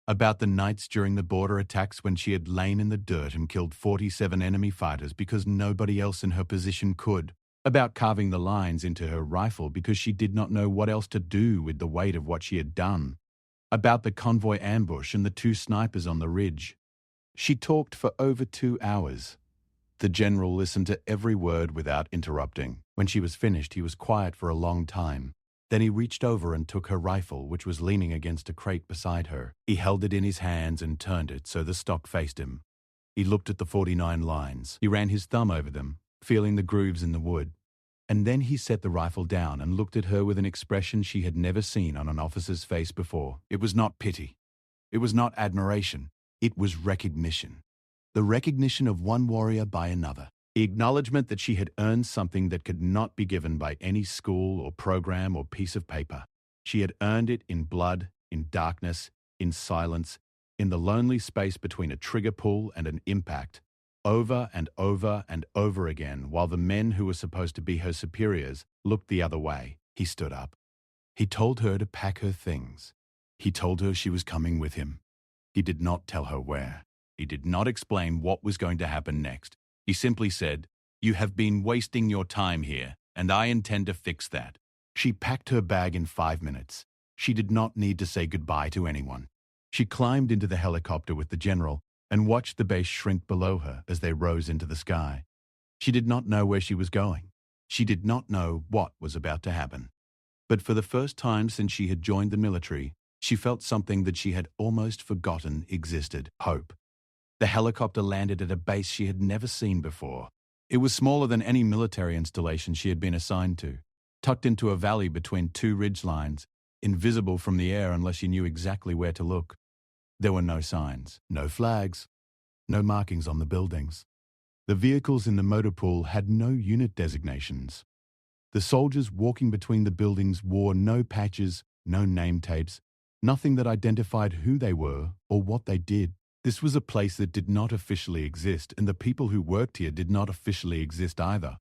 about the nights during the border attacks when she had lain in the dirt and killed 47 enemy fighters because nobody else in her position could, about carving the lines into her rifle because she did not know what else to do with the weight of what she had done, about the convoy ambush and the 2 snipers on the ridge. She talked for over 2 hours. The general listened to every word without interrupting. When she was finished, he was quiet for a long time. Then he reached over and took her rifle, which was leaning against a crate beside her. He held it in his hands and turned it so the stock faced him. He looked at the 49 lines. He ran his thumb over them, feeling the grooves in the wood. And then he set the rifle down and looked at her with an expression she had never seen on an officer's face before. It was not pity. It was not admiration. It was recognition. The recognition of one warrior by another. The acknowledgement that she had earned something that could not be given by any school or program or piece of paper. She had earned it in blood, in darkness, in silence, in the lonely space between a trigger pull and an impact, over and over and over again, while the men who were supposed to be her superiors looked the other way. He stood up. He told her to pack her things. He told her she was coming with him. He did not tell her where. He did not explain what was going to happen next. He simply said, "You have been wasting your time here, and I intend to fix that." She packed her bag in 5 minutes. She did not need to say goodbye to anyone. She climbed into the helicopter with the general and watched the base shrink below her as they rose into the sky. She did not know where she was going. She did not know what was about to happen. But for the first time since she had joined the military, she felt something that she had almost forgotten existed: hope. The helicopter landed at a base she had never seen before. It was smaller than any military installation she had been assigned to, tucked into a valley between two ridge lines, invisible from the air unless you knew exactly where to look. There were no signs, no flags, no markings on the buildings. The vehicles in the motor pool had no unit designations. The soldiers walking between the buildings wore no patches, no name tapes, nothing that identified who they were or what they did. This was a place that did not officially exist, and the people who worked here did not officially exist either.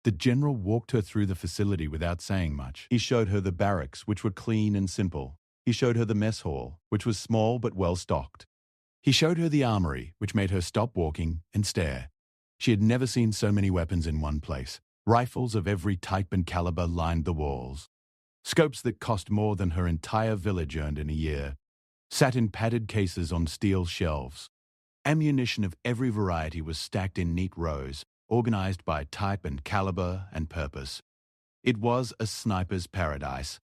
The general walked her through the facility without saying much. He showed her the barracks, which were clean and simple. He showed her the mess hall, which was small but well stocked. He showed her the armory, which made her stop walking and stare. She had never seen so many weapons in one place. Rifles of every type and caliber lined the walls. Scopes that cost more than her entire village earned in a year sat in padded cases on steel shelves. Ammunition of every variety was stacked in neat rows, organized by type and caliber and purpose. It was a sniper's paradise,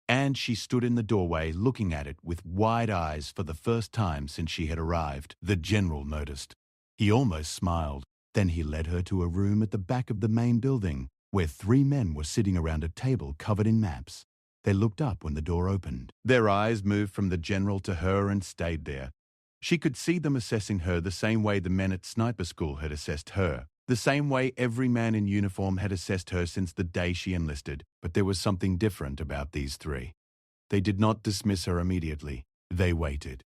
and she stood in the doorway looking at it with wide eyes for the first time since she had arrived. The general noticed. He almost smiled. Then he led her to a room at the back of the main building, where 3 men were sitting around a table covered in maps. They looked up when the door opened. Their eyes moved from the general to her and stayed there. She could see them assessing her the same way the men at sniper school had assessed her, the same way every man in uniform had assessed her since the day she enlisted. But there was something different about these 3. They did not dismiss her immediately. They waited.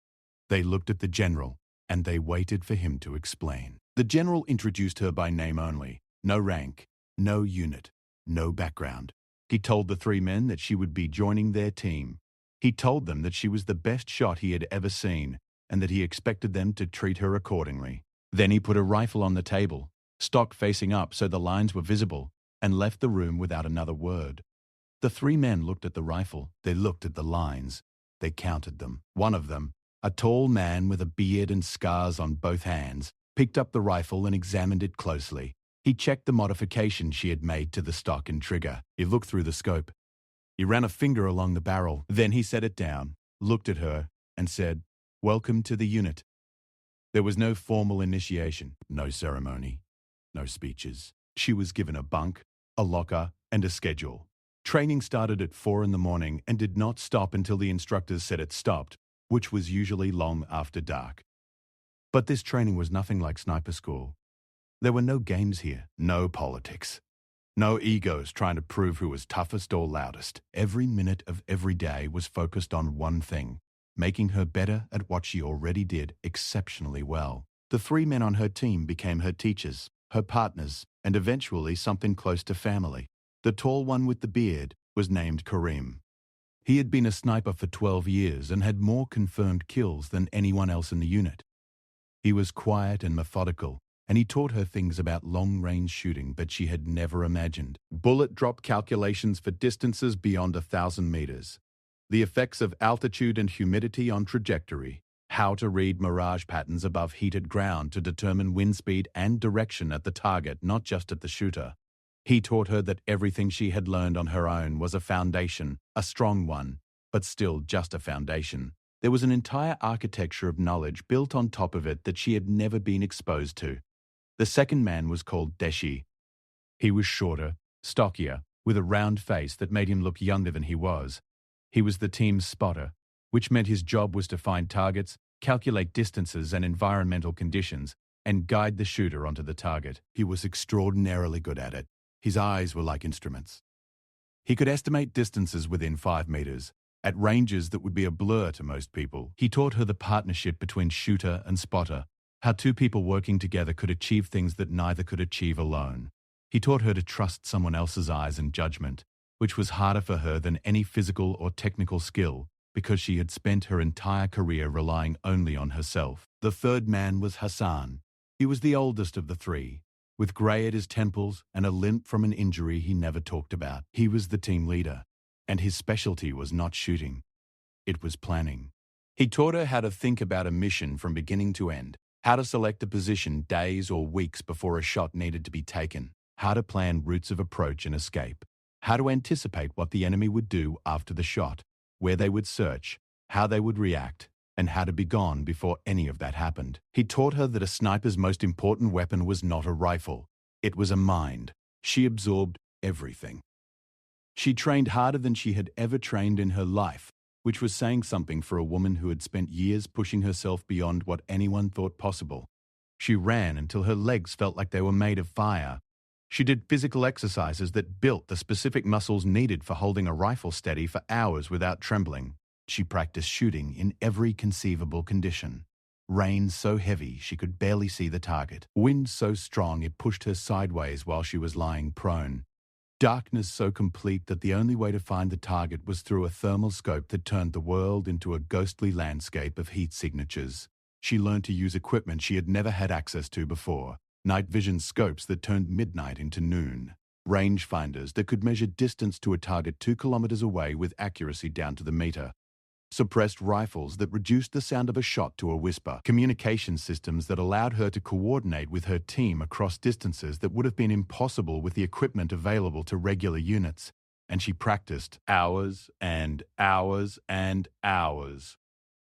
They looked at the general, and they waited for him to explain. The general introduced her by name only. No rank, no unit, no background. He told the 3 men that she would be joining their team. He told them that she was the best shot he had ever seen, and that he expected them to treat her accordingly. Then he put a rifle on the table, stock facing up so the lines were visible, and left the room without another word. The 3 men looked at the rifle. They looked at the lines. They counted them. One of them, a tall man with a beard and scars on both hands, picked up the rifle and examined it closely. He checked the modification she had made to the stock and trigger. He looked through the scope. He ran a finger along the barrel. Then he set it down, looked at her, and said, "Welcome to the unit." There was no formal initiation, no ceremony, no speeches. She was given a bunk, a locker, and a schedule. Training started at 4 in the morning and did not stop until the instructors said it stopped, which was usually long after dark. But this training was nothing like sniper school. There were no games here, no politics, no egos trying to prove who was toughest or loudest. Every minute of every day was focused on one thing: making her better at what she already did exceptionally well. The 3 men on her team became her teachers, her partners, and eventually something close to family. The tall one with the beard was named Karim. He had been a sniper for 12 years and had more confirmed kills than anyone else in the unit. He was quiet and methodical, and he taught her things about long-range shooting that she had never imagined. Bullet drop calculations for distances beyond 1,000 meters. The effects of altitude and humidity on trajectory. How to read mirage patterns above heated ground to determine wind speed and direction at the target, not just at the shooter. He taught her that everything she had learned on her own was a foundation, a strong one, but still just a foundation. There was an entire architecture of knowledge built on top of it that she had never been exposed to. The second man was called Deshi. He was shorter, stockier, with a round face that made him look younger than he was. He was the team's spotter, which meant his job was to find targets, calculate distances and environmental conditions, and guide the shooter onto the target. He was extraordinarily good at it. His eyes were like instruments. He could estimate distances within 5 meters, at ranges that would be a blur to most people. He taught her the partnership between shooter and spotter, how two people working together could achieve things that neither could achieve alone. He taught her to trust someone else's eyes and judgment, which was harder for her than any physical or technical skill because she had spent her entire career relying only on herself. The third man was Hassan. He was the oldest of the three, with grey at his temples and a limp from an injury he never talked about. He was the team leader, and his specialty was not shooting. It was planning. He taught her how to think about a mission from beginning to end, how to select a position days or weeks before a shot needed to be taken, how to plan routes of approach and escape, how to anticipate what the enemy would do after the shot, where they would search, how they would react, and how to be gone before any of that happened. He taught her that a sniper's most important weapon was not a rifle. It was a mind. She absorbed everything. She trained harder than she had ever trained in her life, which was saying something for a woman who had spent years pushing herself beyond what anyone thought possible. She ran until her legs felt like they were made of fire. She did physical exercises that built the specific muscles needed for holding a rifle steady for hours without trembling. She practiced shooting in every conceivable condition. Rain so heavy she could barely see the target. Wind so strong it pushed her sideways while she was lying prone. Darkness so complete that the only way to find the target was through a thermal scope that turned the world into a ghostly landscape of heat signatures. She learned to use equipment she had never had access to before. Night vision scopes that turned midnight into noon. Rangefinders that could measure distance to a target 2 kilometers away with accuracy down to the meter. Suppressed rifles that reduced the sound of a shot to a whisper. Communication systems that allowed her to coordinate with her team across distances that would have been impossible with the equipment available to regular units. And she practiced hours and hours and hours.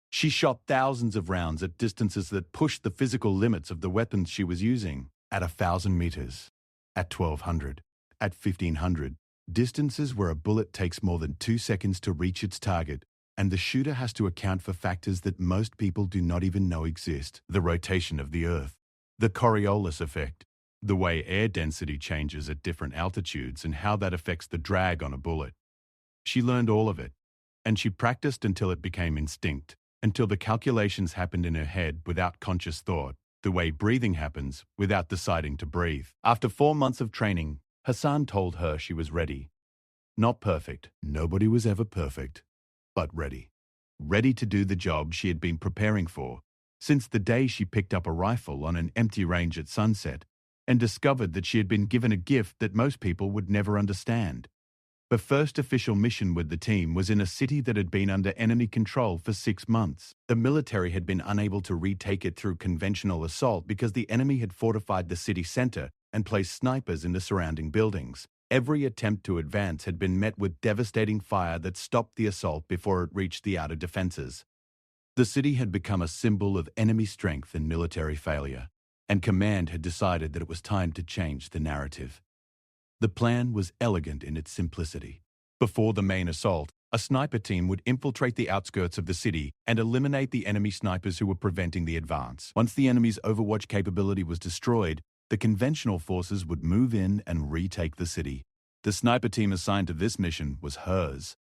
She shot thousands of rounds at distances that pushed the physical limits of the weapons she was using. At 1,000 meters, at 1,200, at 1,500, distances where a bullet takes more than 2 seconds to reach its target, and the shooter has to account for factors that most people do not even know exist. The rotation of the Earth, the Coriolis effect, the way air density changes at different altitudes and how that affects the drag on a bullet. She learned all of it, and she practiced until it became instinct. Until the calculations happened in her head without conscious thought, the way breathing happens without deciding to breathe. After 4 months of training, Hassan told her she was ready. Not perfect. Nobody was ever perfect, but ready. Ready to do the job she had been preparing for since the day she picked up a rifle on an empty range at sunset and discovered that she had been given a gift that most people would never understand. Her first official mission with the team was in a city that had been under enemy control for 6 months. The military had been unable to retake it through conventional assault because the enemy had fortified the city center and placed snipers in the surrounding buildings. Every attempt to advance had been met with devastating fire that stopped the assault before it reached the outer defenses. The city had become a symbol of enemy strength and military failure, and command had decided that it was time to change the narrative. The plan was elegant in its simplicity. Before the main assault, a sniper team would infiltrate the outskirts of the city and eliminate the enemy snipers who were preventing the advance. Once the enemy's overwatch capability was destroyed, the conventional forces would move in and retake the city. The sniper team assigned to this mission was hers.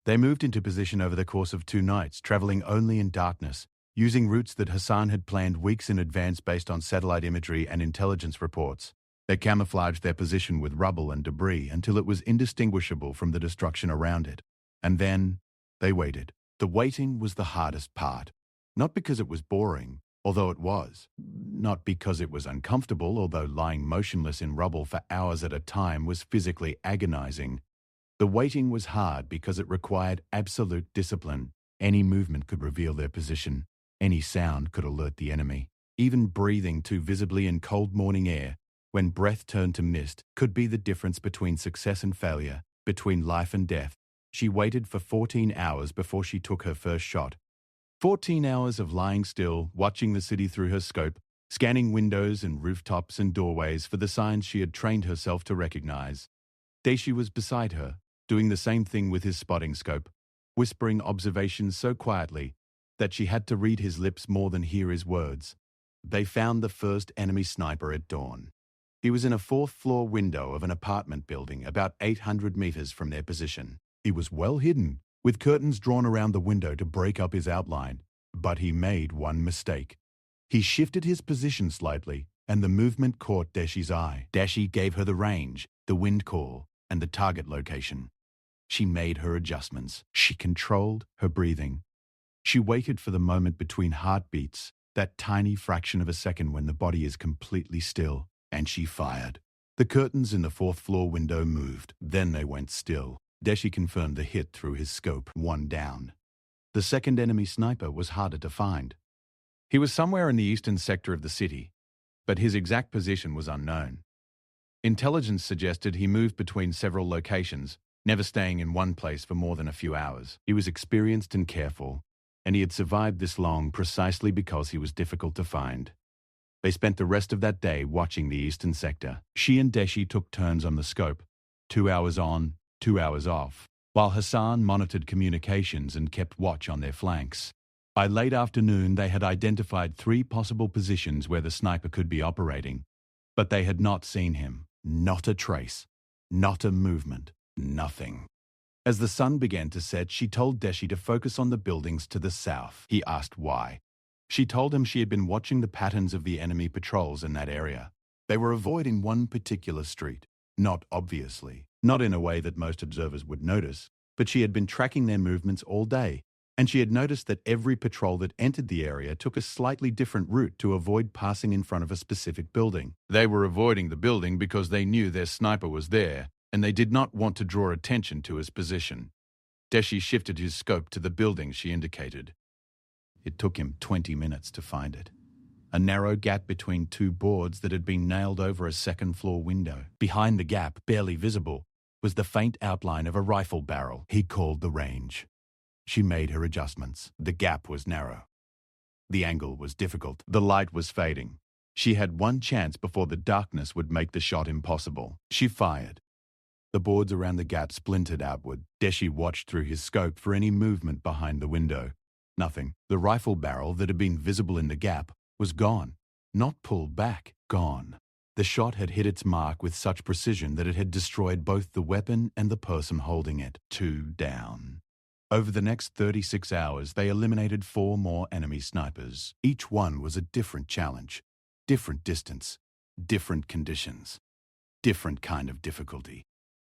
They moved into position over the course of 2 nights, traveling only in darkness, using routes that Hassan had planned weeks in advance based on satellite imagery and intelligence reports. They camouflaged their position with rubble and debris until it was indistinguishable from the destruction around it. And then they waited. The waiting was the hardest part. Not because it was boring, although it was. Not because it was uncomfortable, although lying motionless in rubble for hours at a time was physically agonizing. The waiting was hard because it required absolute discipline. Any movement could reveal their position. Any sound could alert the enemy. Even breathing too visibly in cold morning air when breath turned to mist, could be the difference between success and failure, between life and death. She waited for 14 hours before she took her first shot. 14 hours of lying still, watching the city through her scope, scanning windows and rooftops and doorways for the signs she had trained herself to recognize. Daisy was beside her, doing the same thing with his spotting scope, whispering observations so quietly that she had to read his lips more than hear his words. They found the first enemy sniper at dawn. He was in a fourth-floor window of an apartment building about 800 meters from their position. He was well hidden, with curtains drawn around the window to break up his outline. But he made one mistake. He shifted his position slightly, and the movement caught Daisy's eye. Daisy gave her the range, the wind call, and the target location. She made her adjustments. She controlled her breathing. She waited for the moment between heartbeats, that tiny fraction of a second when the body is completely still, and she fired. The curtains in the fourth-floor window moved. Then they went still. Daisy confirmed the hit through his scope, one down. The second enemy sniper was harder to find. He was somewhere in the eastern sector of the city, but his exact position was unknown. Intelligence suggested he moved between several locations, never staying in one place for more than a few hours. He was experienced and careful, and he had survived this long precisely because he was difficult to find. They spent the rest of that day watching the eastern sector. She and Daisy took turns on the scope, 2 hours on, 2 hours off, while Hassan monitored communications and kept watch on their flanks. By late afternoon, they had identified 3 possible positions where the sniper could be operating, but they had not seen him. Not a trace, not a movement, nothing. As the sun began to set, she told Daisy to focus on the buildings to the south. He asked why. She told him she had been watching the patterns of the enemy patrols in that area. They were avoiding one particular street, not obviously, not in a way that most observers would notice, but she had been tracking their movements all day, and she had noticed that every patrol that entered the area took a slightly different route to avoid passing in front of a specific building. They were avoiding the building because they knew their sniper was there, and they did not want to draw attention to his position. Daisy shifted his scope to the building she indicated. It took him 20 minutes to find it. A narrow gap between 2 boards that had been nailed over a second-floor window. Behind the gap, barely visible, was the faint outline of a rifle barrel. He called the range. She made her adjustments. The gap was narrow. The angle was difficult. The light was fading. She had one chance before the darkness would make the shot impossible. She fired. The boards around the gap splintered outward. Daisy watched through his scope for any movement behind the window. Nothing. The rifle barrel that had been visible in the gap was gone. Not pulled back. Gone. The shot had hit its mark with such precision that it had destroyed both the weapon and the person holding it. 2 down. Over the next 36 hours, they eliminated 4 more enemy snipers. Each one was a different challenge, different distance, different conditions, different kind of difficulty.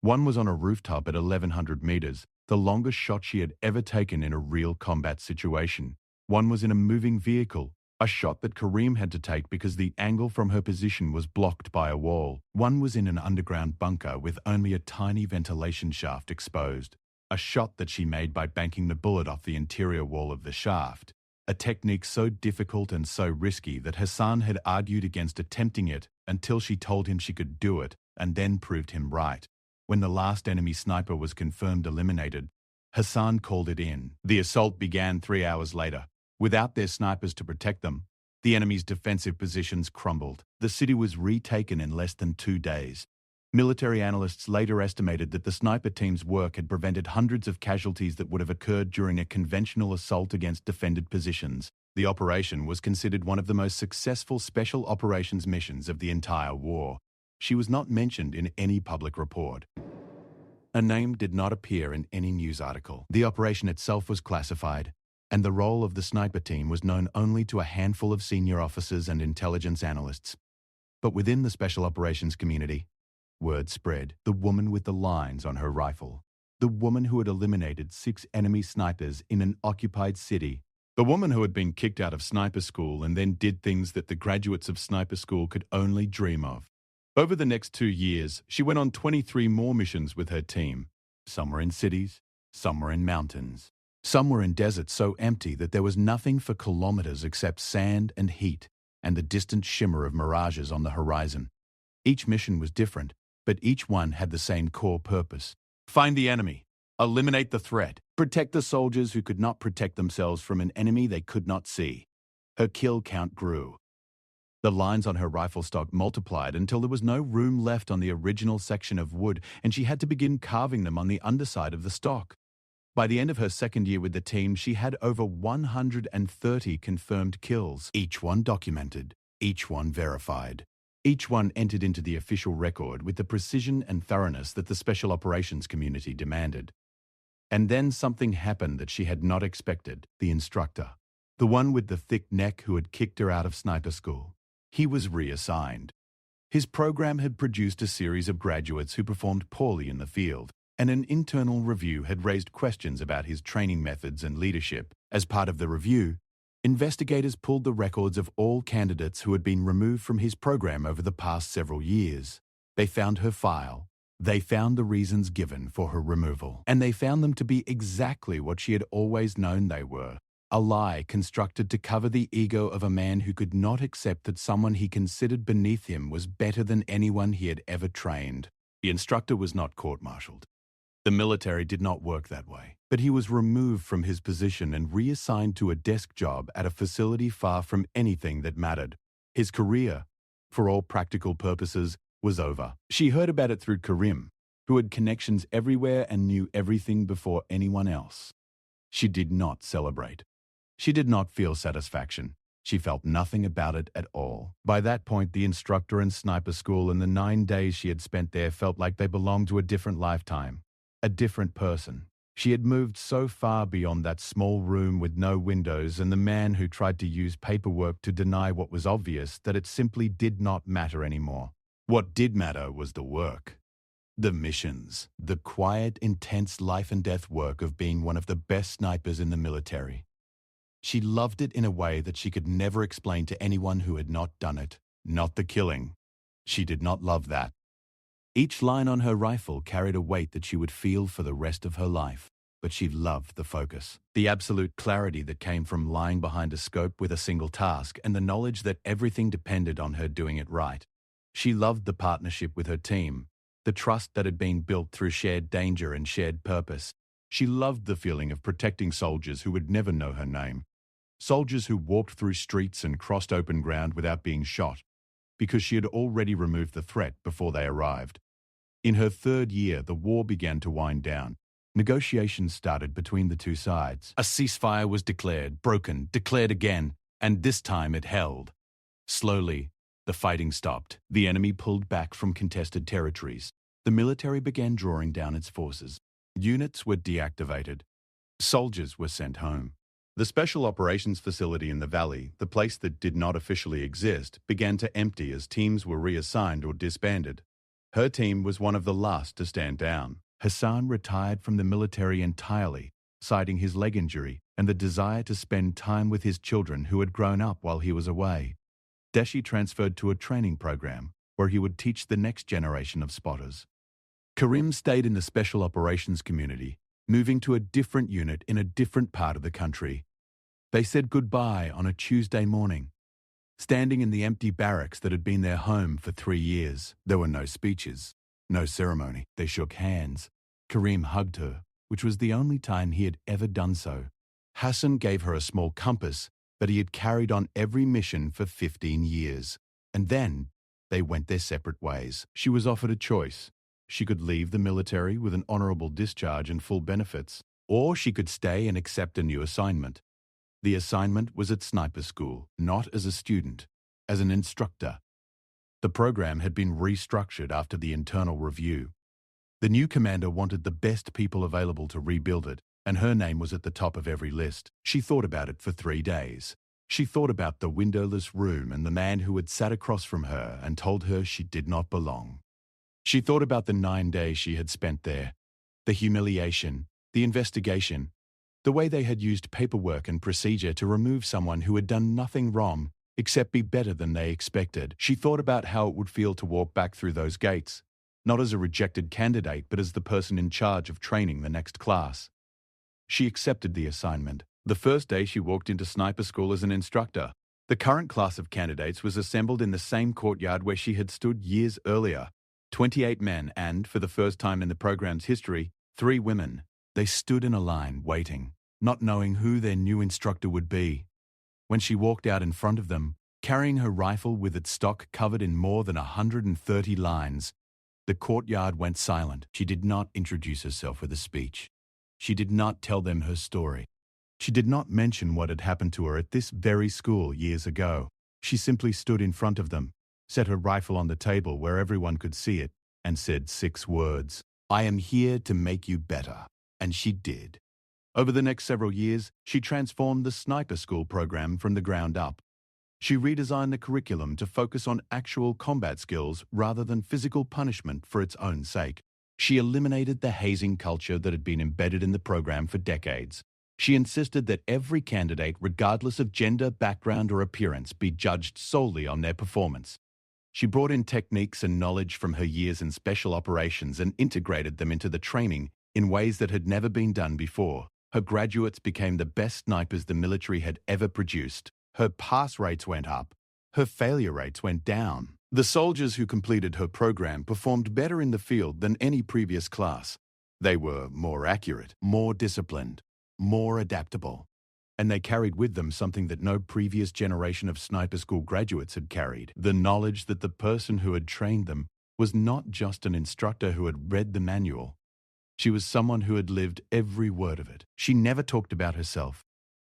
One was on a rooftop at 1,100 meters, the longest shot she had ever taken in a real combat situation. One was in a moving vehicle, a shot that Kareem had to take because the angle from her position was blocked by a wall. One was in an underground bunker with only a tiny ventilation shaft exposed. A shot that she made by banking the bullet off the interior wall of the shaft. A technique so difficult and so risky that Hassan had argued against attempting it until she told him she could do it and then proved him right. When the last enemy sniper was confirmed eliminated, Hassan called it in. The assault began 3 hours later. Without their snipers to protect them, the enemy's defensive positions crumbled. The city was retaken in less than 2 days. Military analysts later estimated that the sniper team's work had prevented hundreds of casualties that would have occurred during a conventional assault against defended positions. The operation was considered one of the most successful special operations missions of the entire war. She was not mentioned in any public report. Her name did not appear in any news article. The operation itself was classified, and the role of the sniper team was known only to a handful of senior officers and intelligence analysts. But within the special operations community, word spread. The woman with the lines on her rifle. The woman who had eliminated 6 enemy snipers in an occupied city. The woman who had been kicked out of sniper school and then did things that the graduates of sniper school could only dream of. Over the next 2 years, she went on 23 more missions with her team. Some were in cities, some were in mountains. Some were in deserts so empty that there was nothing for kilometers except sand and heat and the distant shimmer of mirages on the horizon. Each mission was different, but each one had the same core purpose. Find the enemy. Eliminate the threat. Protect the soldiers who could not protect themselves from an enemy they could not see. Her kill count grew. The lines on her rifle stock multiplied until there was no room left on the original section of wood, and she had to begin carving them on the underside of the stock. By the end of her second year with the team, she had over 130 confirmed kills, each one documented, each one verified. Each one entered into the official record with the precision and thoroughness that the special operations community demanded. And then something happened that she had not expected. The instructor, the one with the thick neck who had kicked her out of sniper school, he was reassigned. His program had produced a series of graduates who performed poorly in the field, and an internal review had raised questions about his training methods and leadership. As part of the review, investigators pulled the records of all candidates who had been removed from his program over the past several years. They found her file. They found the reasons given for her removal. And they found them to be exactly what she had always known they were. A lie constructed to cover the ego of a man who could not accept that someone he considered beneath him was better than anyone he had ever trained. The instructor was not court-martialed. The military did not work that way, but he was removed from his position and reassigned to a desk job at a facility far from anything that mattered. His career, for all practical purposes, was over. She heard about it through Karim, who had connections everywhere and knew everything before anyone else. She did not celebrate. She did not feel satisfaction. She felt nothing about it at all. By that point, the instructor in sniper school and the 9 days she had spent there felt like they belonged to a different lifetime. A different person. She had moved so far beyond that small room with no windows and the man who tried to use paperwork to deny what was obvious that it simply did not matter anymore. What did matter was the work. The missions. The quiet, intense life and death work of being one of the best snipers in the military. She loved it in a way that she could never explain to anyone who had not done it. Not the killing. She did not love that. Each line on her rifle carried a weight that she would feel for the rest of her life, but she loved the focus, the absolute clarity that came from lying behind a scope with a single task and the knowledge that everything depended on her doing it right. She loved the partnership with her team, the trust that had been built through shared danger and shared purpose. She loved the feeling of protecting soldiers who would never know her name, soldiers who walked through streets and crossed open ground without being shot, because she had already removed the threat before they arrived. In her third year, the war began to wind down. Negotiations started between the two sides. A ceasefire was declared, broken, declared again, and this time it held. Slowly, the fighting stopped. The enemy pulled back from contested territories. The military began drawing down its forces. Units were deactivated. Soldiers were sent home. The Special Operations Facility in the valley, the place that did not officially exist, began to empty as teams were reassigned or disbanded. Her team was one of the last to stand down. Hassan retired from the military entirely, citing his leg injury and the desire to spend time with his children who had grown up while he was away. Deshi transferred to a training program where he would teach the next generation of spotters. Karim stayed in the Special Operations community, moving to a different unit in a different part of the country. They said goodbye on a Tuesday morning. Standing in the empty barracks that had been their home for 3 years, there were no speeches, no ceremony. They shook hands. Karim hugged her, which was the only time he had ever done so. Hassan gave her a small compass that he had carried on every mission for 15 years. And then they went their separate ways. She was offered a choice. She could leave the military with an honorable discharge and full benefits, or she could stay and accept a new assignment. The assignment was at sniper school, not as a student, as an instructor. The program had been restructured after the internal review. The new commander wanted the best people available to rebuild it, and her name was at the top of every list. She thought about it for 3 days. She thought about the windowless room and the man who had sat across from her and told her she did not belong. She thought about the 9 days she had spent there, the humiliation, the investigation, the way they had used paperwork and procedure to remove someone who had done nothing wrong except be better than they expected. She thought about how it would feel to walk back through those gates, not as a rejected candidate, but as the person in charge of training the next class. She accepted the assignment. The first day she walked into sniper school as an instructor, The current class of candidates was assembled in the same courtyard where she had stood years earlier. 28 men and, for the first time in the program's history, 3 women. They stood in a line, waiting, not knowing who their new instructor would be. When she walked out in front of them, carrying her rifle with its stock covered in more than 130 lines, the courtyard went silent. She did not introduce herself with a speech. She did not tell them her story. She did not mention what had happened to her at this very school years ago. She simply stood in front of them, set her rifle on the table where everyone could see it, and said 6 words. "I am here to make you better." And she did. Over the next several years, she transformed the sniper school program from the ground up. She redesigned the curriculum to focus on actual combat skills rather than physical punishment for its own sake. She eliminated the hazing culture that had been embedded in the program for decades. She insisted that every candidate, regardless of gender, background, or appearance, be judged solely on their performance. She brought in techniques and knowledge from her years in special operations and integrated them into the training in ways that had never been done before. Her graduates became the best snipers the military had ever produced. Her pass rates went up. Her failure rates went down. The soldiers who completed her program performed better in the field than any previous class. They were more accurate, more disciplined, more adaptable. And they carried with them something that no previous generation of sniper school graduates had carried: the knowledge that the person who had trained them was not just an instructor who had read the manual. She was someone who had lived every word of it. She never talked about herself.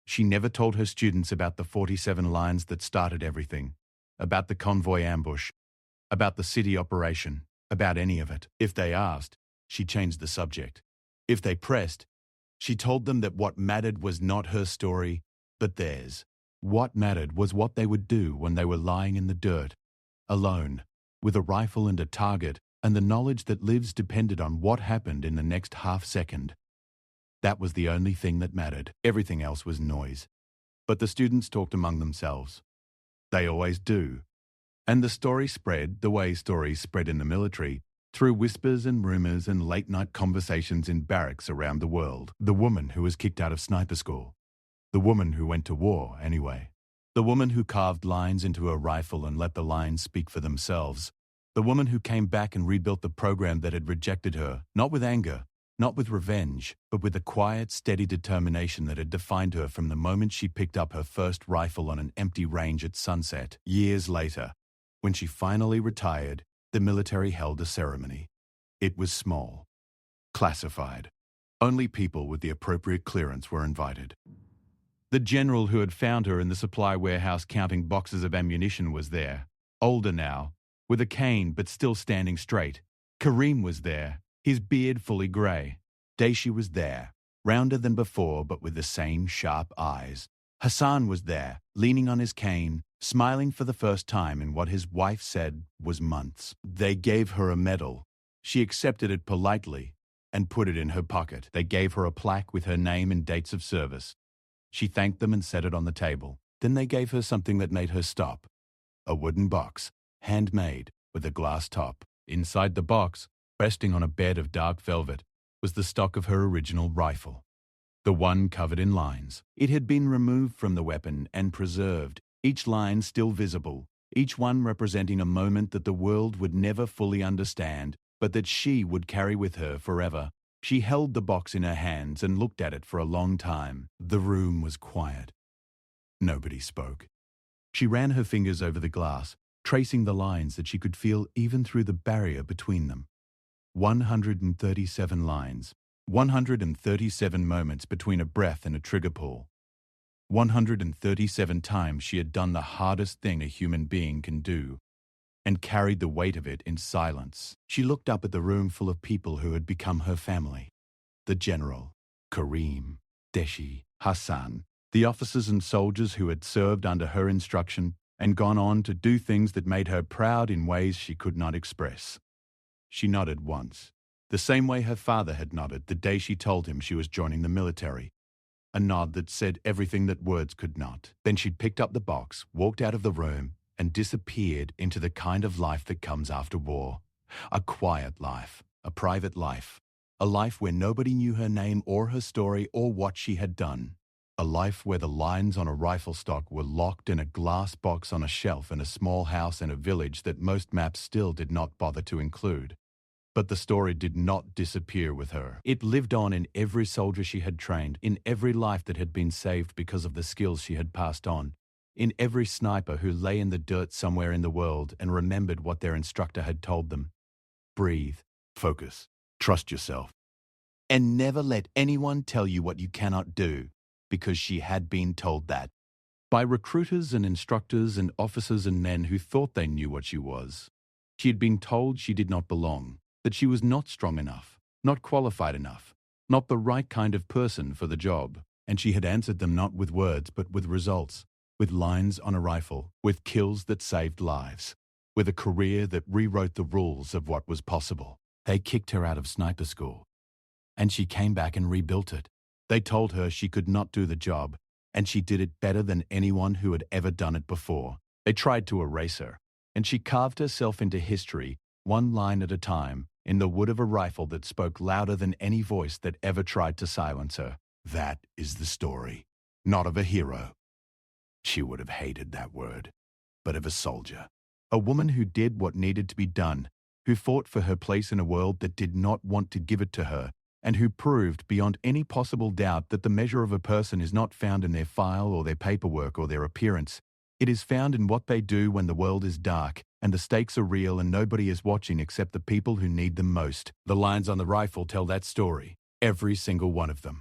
She never told her students about the 47 lines that started everything, about the convoy ambush, about the city operation, about any of it. If they asked, she changed the subject. If they pressed, she told them that what mattered was not her story, but theirs. What mattered was what they would do when they were lying in the dirt, alone, with a rifle and a target, and the knowledge that lives depended on what happened in the next half second. That was the only thing that mattered. Everything else was noise. But the students talked among themselves. They always do. And the story spread the way stories spread in the military, through whispers and rumors and late-night conversations in barracks around the world. The woman who was kicked out of sniper school. The woman who went to war anyway. The woman who carved lines into her rifle and let the lines speak for themselves. The woman who came back and rebuilt the program that had rejected her, not with anger, not with revenge, but with the quiet, steady determination that had defined her from the moment she picked up her first rifle on an empty range at sunset. Years later, when she finally retired, the military held a ceremony. It was small, classified. Only people with the appropriate clearance were invited. The general who had found her in the supply warehouse counting boxes of ammunition was there, older now, with a cane but still standing straight. Kareem was there, his beard fully grey. Daisy was there, rounder than before but with the same sharp eyes. Hassan was there, leaning on his cane, smiling for the first time in what his wife said was months. They gave her a medal. She accepted it politely and put it in her pocket. They gave her a plaque with her name and dates of service. She thanked them and set it on the table. Then they gave her something that made her stop. A wooden box, handmade, with a glass top. Inside the box, resting on a bed of dark velvet, was the stock of her original rifle. The one covered in lines. It had been removed from the weapon and preserved, each line still visible, each one representing a moment that the world would never fully understand, but that she would carry with her forever. She held the box in her hands and looked at it for a long time. The room was quiet. Nobody spoke. She ran her fingers over the glass, tracing the lines that she could feel even through the barrier between them. 137 lines. 137 moments between a breath and a trigger pull. 137 times she had done the hardest thing a human being can do, and carried the weight of it in silence. She looked up at the room full of people who had become her family. The general, Kareem, Deshi, Hassan, the officers and soldiers who had served under her instruction and gone on to do things that made her proud in ways she could not express. She nodded once, the same way her father had nodded the day she told him she was joining the military. A nod that said everything that words could not. Then she'd picked up the box, walked out of the room, and disappeared into the kind of life that comes after war. A quiet life, a private life, a life where nobody knew her name or her story or what she had done. A life where the lines on a rifle stock were locked in a glass box on a shelf in a small house in a village that most maps still did not bother to include. But the story did not disappear with her. It lived on in every soldier she had trained, in every life that had been saved because of the skills she had passed on, in every sniper who lay in the dirt somewhere in the world and remembered what their instructor had told them. Breathe, focus, trust yourself, and never let anyone tell you what you cannot do, because she had been told that. By recruiters and instructors and officers and men who thought they knew what she was. She had been told she did not belong, that she was not strong enough, not qualified enough, not the right kind of person for the job, and she had answered them not with words but with results, with lines on a rifle, with kills that saved lives, with a career that rewrote the rules of what was possible. They kicked her out of sniper school, and she came back and rebuilt it. They told her she could not do the job, and she did it better than anyone who had ever done it before. They tried to erase her, and she carved herself into history, one line at a time, in the wood of a rifle that spoke louder than any voice that ever tried to silence her. That is the story, not of a hero. She would have hated that word, but of a soldier. A woman who did what needed to be done, who fought for her place in a world that did not want to give it to her, and who proved beyond any possible doubt that the measure of a person is not found in their file or their paperwork or their appearance. It is found in what they do when the world is dark and the stakes are real and nobody is watching except the people who need them most. The lines on the rifle tell that story, every single one of them.